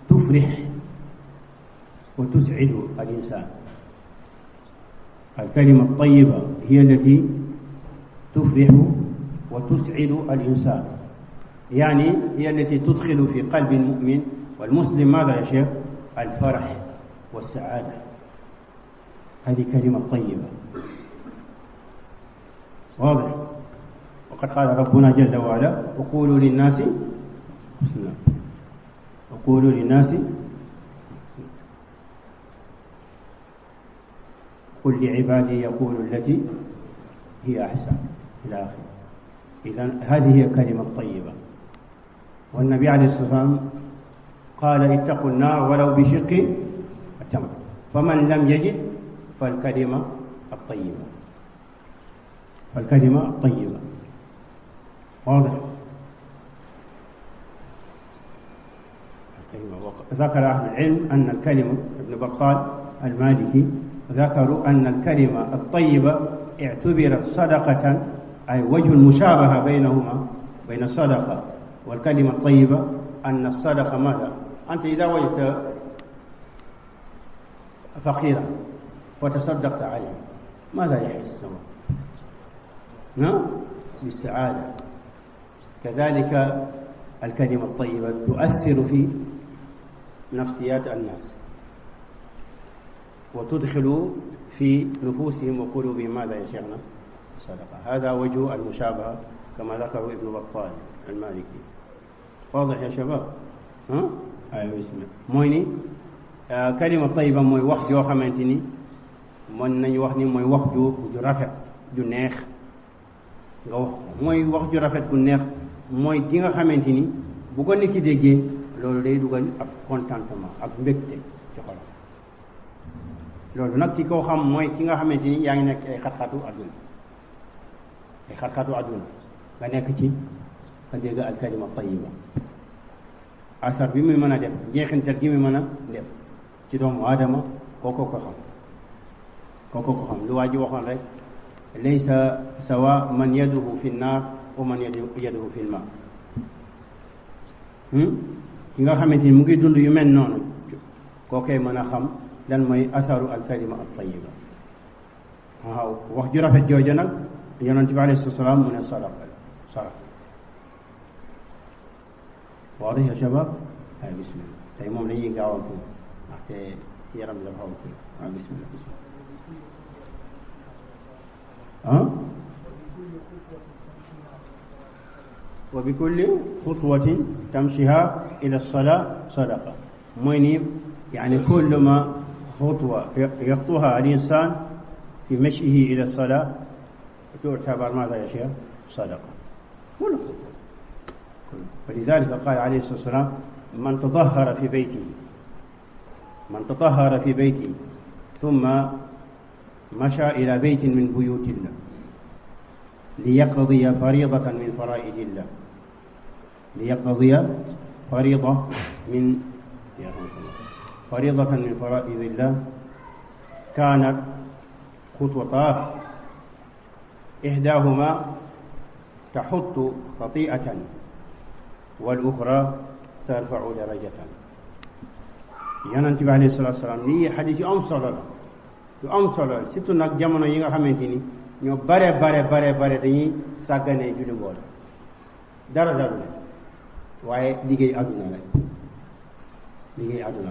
تفرح وتسعد الإنسان. الكلمة الطيبة هي التي تفرح وتسعد الإنسان، يعني هي التي تدخل في قلب المؤمن والمسلم ماذا يا شيخ؟ الفرح والسعادة. هذه كلمة طيبة. واضح؟ وقد قال ربنا جل وعلا وقولوا للناس حسنا. وقولوا للناس قل لعبادي يقولوا التي هي أحسن إلى آخره. إذن هذه هي كلمة طيبة. والنبي عليه الصلاة والسلام قال اتقوا النار ولو بشق التمر، فمن لم يجد فالكلمة الطيبة. واضح؟ ذكر أهل العلم أن الكلمة، ابن بطال المالكي ذكروا أن الكلمة الطيبة اعتبرت صدقة، أي وجه المشابهة بينهما بين الصدقة والكلمة الطيبة أن الصدقة ماذا؟ أنت إذا وجدت فقيرا وتصدقت عليه ماذا يحس؟ بالسعادة. كذلك الكلمة الطيبة تؤثر في نفسيات الناس وتدخل في نفوسهم وقلوبهم ماذا يا شيخنا؟ الصدقة. هذا وجه المشابهة كما ذكره ابن بطال المالكي. واضح يا شباب؟ aywa bismillah mooy ni kalima tayiba mooy wax joo xamante ni mën nañu wax ni mooy wax ju rafet ju neex nga wax ko mooy wax ju rafet gu neex mooy gi nga xamante ni bu ko nit ki déggee loolu day dugal ak contentement ak mbégte ci xolam loolu nag ki ko xam mooy ki nga xamante ni yaa ngi nekk ay xat-xatu àdduna nga nekk ci nga dégg al kalima tayiba asar bi muy mën a def jeexintal gi muy mën a def ci doomu aadama kooko ko xam lu waa ji waxoon rek laysa sawa man yaduhu fi nnaar wa man yaduhu fi lma ki nga xamante ni mu ngi dund yu mel noonu kookee mën a xam lan mooy asaru al kalima al tayiba waaw wax ju rafet jooju nag yonent bi alayhi salaam mu ne sadaqa واضح يا شباب؟ بسم الله. طيب مو لي قاومكم حتى يرم لفوقي. بسم الله. وبكل خطوة تمشيها إلى الصلاة صدقة. مويني يعني كل ما خطوة يخطوها الإنسان في مشيه إلى الصلاة تعتبر ماذا يا شيخ؟ صدقة. كل خطوة. فلذلك قال عليه الصلاة والسلام من تطهر في بيته ثم مشى إلى بيت من بيوت الله ليقضي فريضة من فرائض الله فريضة من فرائض الله كانت خطوتاه إحداهما تحط خطيئة والأخرى ترفع درجة. yonent bi alayhi salaatu wa salaam lii xadis yu am solo la surtout nag jamono yi nga xamante ni ñoo bare dañuy sàgganee julli mbooloo dara dalu leen waaye liggéey àdduna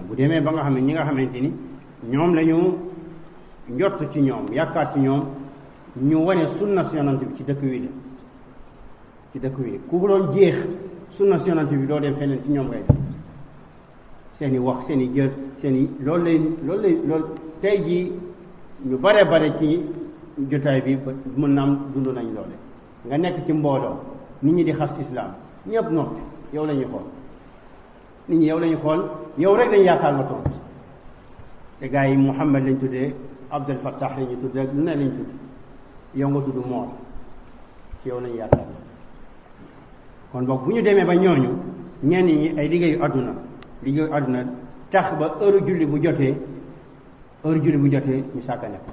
bu demee ba nga xam ne ñi nga xamante ni ñoom lañu njort ci ñoom yaakaar ci ñoom ñu wane sunna si yonent bi ci dëkk wi ku doon jeex sunna si yonent bi doo dem feneen ci ñoom ngay def seeni wax seeni jël seeni loolu tey jii ñu bare ci jotaay bi mën na am dund nañ loole nga nekk ci mbooloo nit ñi di xas islam ñëpp noppi yow la ñuy xool nit ñi yow la ñuy xool yow rek lañ yaakaar nga tontu te gars yi Muhammad lañ tuddee Abdel Fattah lañu tuddee lu ne lañ tudd yow nga tudd mool ci yow lañ yaakaar kon boog bu ñu demee ba ñooñu ñenn ñi ay liggéeyu àdduna tax ba heure julli bu jotee ñu sàggane ko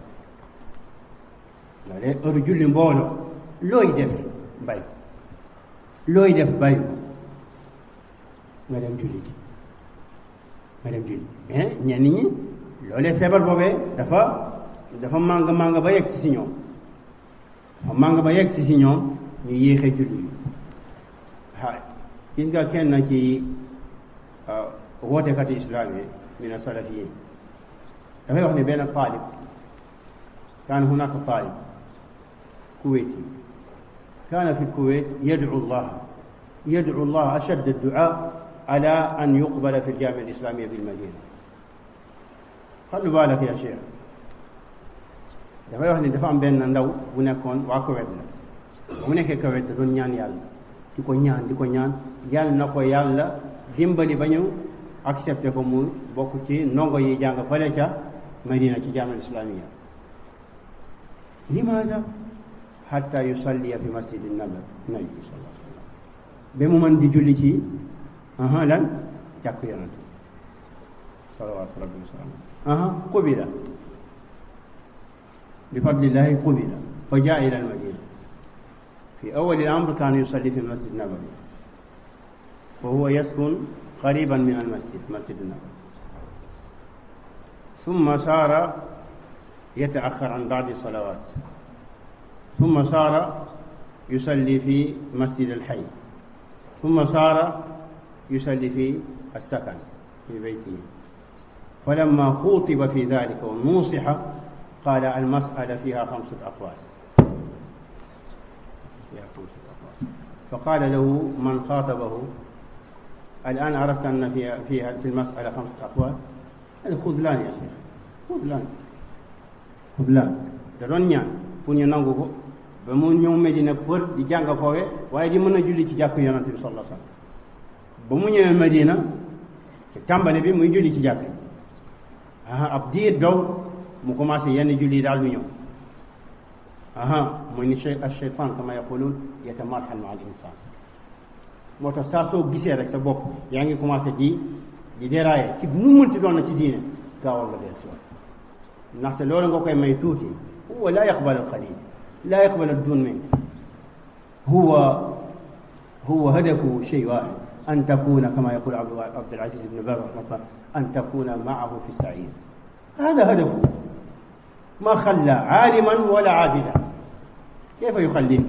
loolee heure julli mbooloo looy def bay nga dem julli mais ñenn ñi loolee feebar boobee dafa màng ba yegg si ñoom ñu yéexee julli yi gis nga kenn ci wootekati islam yi min asalafiyin dafay wax ne benn taalib kaana hunaka taalib kuwaiti kaana fi lkuwait yadcu allah ashadd addua ala an yuqbala fi ljamia alislamia bilmadina xallu baalak ya cheikh dafay wax ne dafa am benn ndaw bu nekkoon waa Koweït la ba mu nekkee Koweït da doon ñaan yàlla di ko ñaan yàlla na ko yàlla dimbali ba ñu accepté ko mu bokk ci ndongo yi jàng fale ca Madina ci jaamia islamia limaada hatta yusalliya fi masjidi nabi sallallahu alayhi wa sallam ba mu mën di julli ci lan jàkk yonent salawaatu rabbi wa salaam qubila bi fadlillahi qubila fa jaa ila almadina fi awwal al-amr kaana yusalli fi masjid nabawi wa huwa yaskun qariban min al-masjid masjid nabawi ثم صار يتأخر عن بعض الصلوات ثم صار يصلي في مسجد الحي ثم صار يصلي في السكن في بيته فلما خوطب في ذلك ونوصح قال المسألة فيها 5 أقوال فقال له من خاطبه الآن عرفت أن في المسألة 5 أقوال. هذا خذلان يا شيخ، خذلان da doon ñaan pour ñu nangu ko ba mu ñëw Medina pour di jàng foowe waaye di mën a julli ci jàkk yonante bi sallallahu alayhi wasallam. ba mu ñëwee Medina ci tàmbali bi muy julli ci jàkk yi ab diir daw mu commencé yenn julli daal du ñëw muy ni ash-shaytan kama yaqulun yatamarhal ma al insan. moo tax saa soo gisee rek sa bopp yaa ngi commencé di dérailler ci nu mënti doon na ci diine gaawal nga del si waat ndaxte loolu nga koy may tuuti. هو لا يقبل القليل، لا يقبل الدون منك. هو هدفه شيء واحد، أن تكون كما يقول عبد العزيز بن باز أن تكون معه في السعير. هذا هدفه، ما خلى عالما ولا عابدا. كيف يخليك؟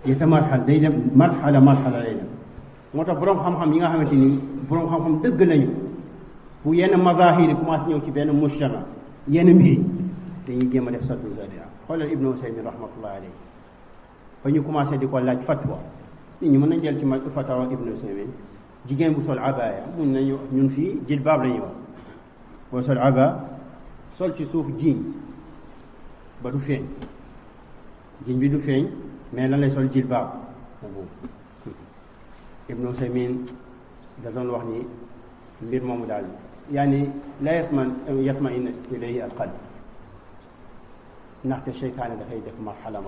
يتمرحل دينا مرحلة لينا. moo tax boroom xam-xam yi nga xamante ni boroom xam-xam dëgg lañu bu yenn mazahir yi commencé ñëw ci benn mujtama yenn mbir dañuy jéem a def saddu zaria. xoolal Ibnu Usaymin rahmatullahi alayhi ba ñu commencé di ko laaj fatwa, nit ñi mën nañ jël ci fatawa Ibnu Usaymin jigéen bu sol abaya mun nañu ñun fii jilbaab la ñuy wax boo sol aba sol ci suuf jiiñ ba du feeñ, jiiñ bi du feeñ mais lan lay sol jilbaab. Ibnu Usaymin da doon wax ni mbir moomu daal yaani la yatma'innu ilayhi al-qalb ndaxte seytaane dafay def marxala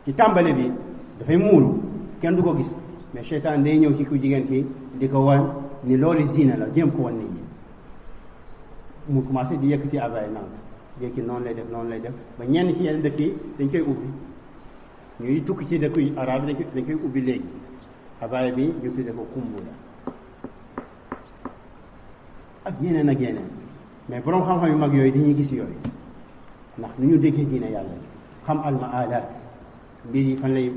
ci tàmbale bi dafay muuru kenn du ko gis mais seytaane day ñëw ci ku jigéen ki di ko wan ni loolu zina la jéem ko wan nit ñi mu commencé di yëkkati abay nang léegi noonu lay def ba ñenn ci yenn dëkk yi dañ koy ubbi ñuy tukki ci dëkk yu arab yi dañ koy ubbi léegi abay bi ñu tuddee ko kumbula ak yeneen mais borom xam-xam yu mag yooyu dañuy gis yooyu ndax nu ñu déggee diine yàlla xam almaalaat mbir yi fan lay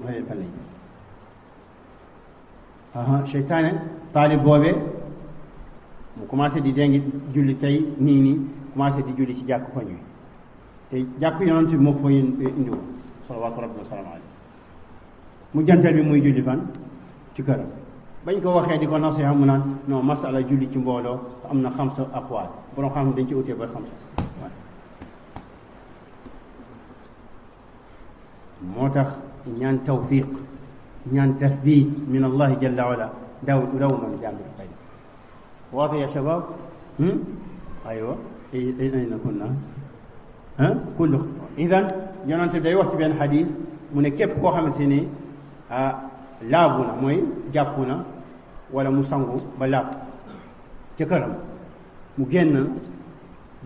seytaane taalib boobee mu commencé di dengi julli tey nii commencé di julli ci jàkk koñ wi te jàkk yonent bi moo ko fa indi woon salawaatu rabbi wa salaamu alayhi mu jantal bi muy julli fan ci këram bañ ko waxee di ko nasiha mu naan non masala julli ci mbooloo am na 5 aqwaal borom xam dañ ci utee ba 5 moo tax ñaan tawfiq ñaan tathbit min allahi jalla wala dawman jaambil xayr. واضح يا شباب؟ ايوه اين كنا؟ كل خطوه. اذا يونت day wax ci benn xadis mu ne képp koo xamante ni laabu na mooy jàpp na wala mu sangu ba laab ca këram mu génn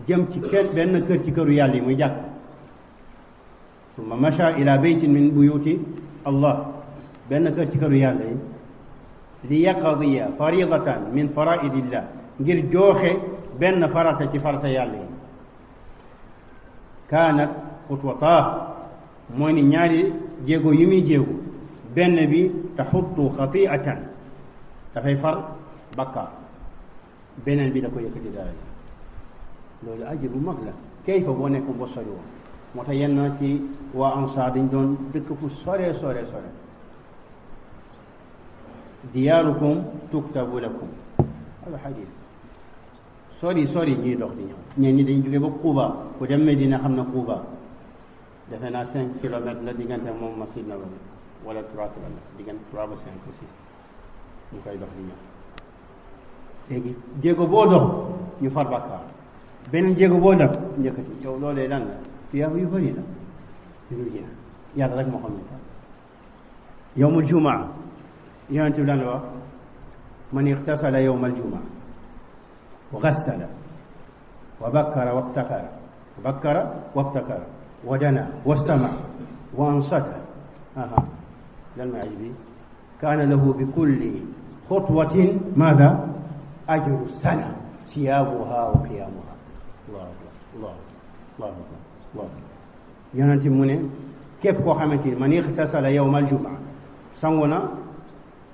jëm ci benn kër ci këru yàlla yi muy jàkk summa masha ila baytin min buyuti allah benn kër ci këru yàlla yi li yaqdiya faridatan min faraidillah ngir jooxe benn farata ci farata yàlla yi kaanat xutwataa mooy ni ñaari jéego yi muy jéego benn bi taxuttu xatiatan dafay far bakkaar beneen bi da ko yëkkati daraja loolu ajir bu mag la kayfa boo nekk boo sori woon moo tax yenn ci waa ansaar dañ doon dëkk fu sore diyaarukum tuktabu lakum wala xadis sori ñuy dox di ñëw ñeen ñi dañ jóge ba Quba ku dem Medina xam na Quba defe naa 5 kilomètres la diggante moom Masjid Nabawi wala 3 kilomètres diggante 3 ba 5 aussi ñu koy dox di ñëw léegi jéego boo dox ñu far bàkkaar beneen jéego boo def njëkkati yow loolee lan la tuyaaba yu bëri la yu dul jeex yàlla rek moo xam ne fa yawmul jumaa yonent bi lan la wax man ixtasala yawmal jumaa wa gassala wa bakkara wabtakara wa dana wastama wa ansata lan ma ajbi kaana lahu bi kulli xutwatin maada ajru sana siyaamuha wa qiyaamuha allahu akbar yonent mu ne képp koo xamante ni man ixtasala yawmal jumaa sangu na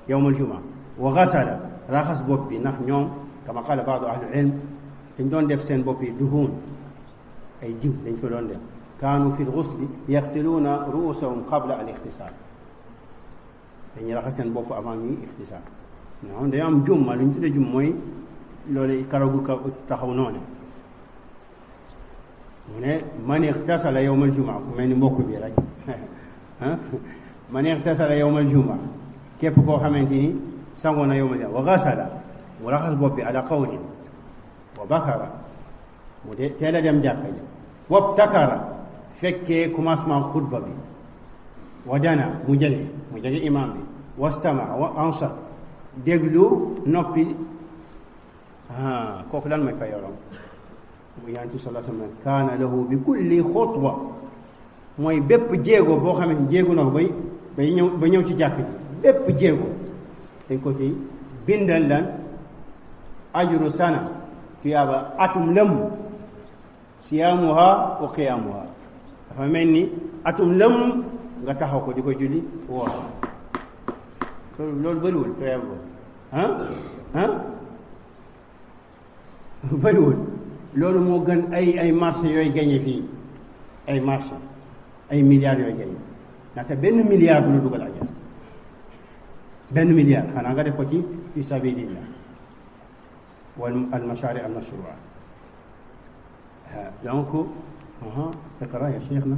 yawmal jumaa wa gasala raxas bopp bi ndax ñoom kama qaala baadu ahli ilm dañ doon def seen bopp yi duhun ay diw dañ ko doon def kaanu fi lgusli yaxsiluuna ruusahum qabla al ixtisaal dañuy raxas seen bopp avant ñuy ixtisaal non dañoo am jumma lu ñu tuddee jum mooy loolu karaw gu taxaw noonu mu ne man ixtasala yawmal jumaa ku mel ni mbokk bi rek man ixtasala yawmal jumaa képp koo xamante ni sangoon na yawmal jumaa wa gasala mu raxas bopp bi ala qawlin wa bakara mu de teel a dem jàkka ja wabtakara fekkee commencement xutba bi wa dana mu jege imam bi wastama wa ansa déglu noppi kooku lan mooy payooram mu yantu sallallahu alayhi wa sallam kaana lahu bi kulli xutwa mooy bépp jéego boo xam ne jéego na ko ba ñëw ci jàkk ji bépp jéego dañ ko ci bindal lan ajru sana tuyaaba atum lëmm siyaamuha wa qiyaamuha dafa mel ni atum lëmm nga taxaw ko di ko julli woor loolu bëriwul tuyaaba boobu bëriwul loolu moo gën ay marché yooyu gañe fii ay marché ay milliards yooyu gañe ndaxte benn milliard bu la dugal àjjana benn milliard xanaa nga def ko ci fi sabilillah wal al mashari al mashrua donc اقرا يا شيخنا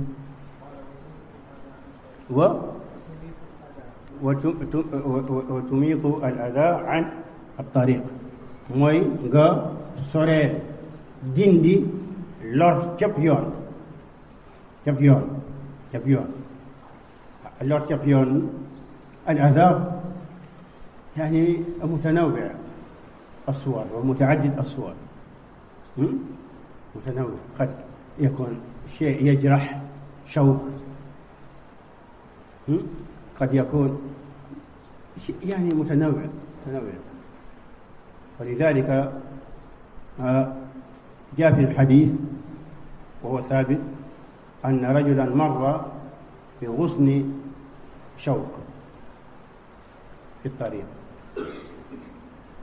وتميط الأذى عن الطريق mooy nga soreel dindi lor cëpp yoon lor cëpp yoon الأذى يعني متنوع الصور ومتعدد الصور متنوع قد يكون شيء يجرح شوك قد يكون يعني متنوع ولذلك جاء في الحديث وهو ثابت أن رجلا مر بغصن شوك في الطريق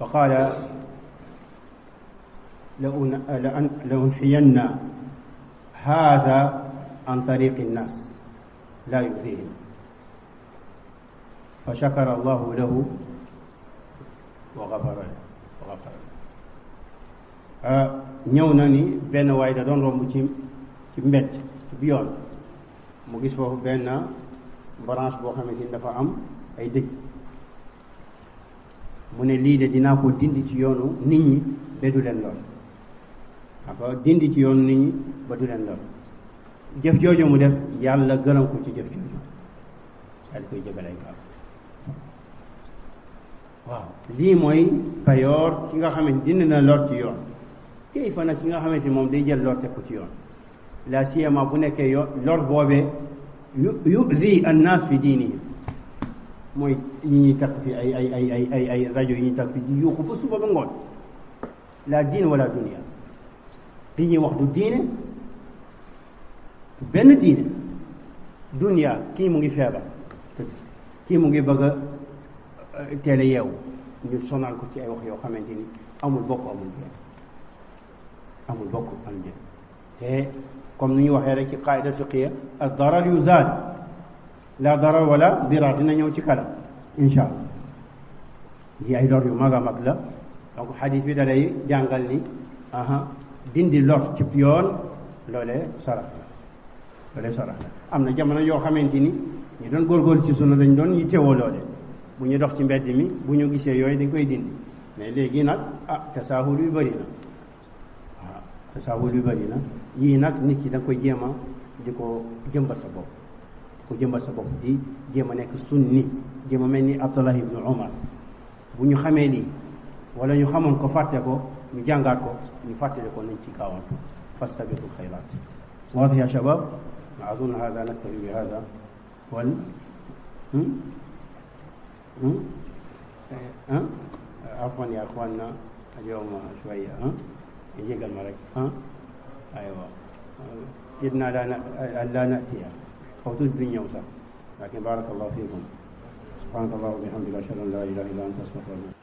فقال لأنحين هذا عن طريق الناس لا يؤذيهم فشكر الله له وغفر له ñëw na ni benn waay da doon romb ci mbedd ci bi yoon mu gis foofu benn branche boo xamante ni dafa am ay dëj mu ne lii de dinaa ko dindi ci yoonu nit ñi ba du leen lor dafa dindi ci yoonu nit ñi ba du leen lor jëf jooju mu def yàlla gërëm ko ci jëf jooju daal koy jégal ay baax waaw lii mooy payoor ki nga xamante dindi na lor ci yoon kii fa nag ki nga xamante moom day jël lor teg ko ci yoon la siyama bu nekkee yoon lor boobee yu'zi annaas fi diinihim mooy yi ñuy takk fi ay rajo yi ñuy takk fi di yuuxu ba suba ba ngoon la diine wala dunia li ñuy wax du diine benn diine dunia kii mu ngi feebar kii mu ngi bëgg a teel a yeewu ñu sonal ko ci ay wax yoo xamante ni amul bokk amul jën te comme ni ñu waxee rek ci qaida fiqhiya ad darar yuzaal la darar wala dirar dina ñëw ci kanam insha allah yi ay lor yu mag a mag la donc xadis bi da lay jàngal ni dindi lor ci yoon loolee sarax la am na jamono yoo xamante ni ñu doon góorgóorlu ci sunna dañ doon yittewoo loole bu ñu dox ci mbedd mi bu ñu gisee yooyu dañ koy dindi mais léegi nag tasaahul yu bëri na yii nag nit ki da nga koy jéem a di ko jëmbat sa bopp di jéem a nekk sunni jéem a mel ni Abdullah ibnu Umar bu ñu xamee lii wala ñu xamoon ko fàtte ko ñu jàngaat ko ñu fàttale ko nañ ci gaawantu fastabiqul xayraat waadih ya shabab أظن هذا نكتفي بهذا عفوا يا أخواننا اليوم شوية يجيك المرك أيوة كدنا لا نأتي خوتوا الدنيا وصح لكن بارك الله فيكم سبحانك الله وبحمدك أشهد أن لا إله إلا أنت أستغفرك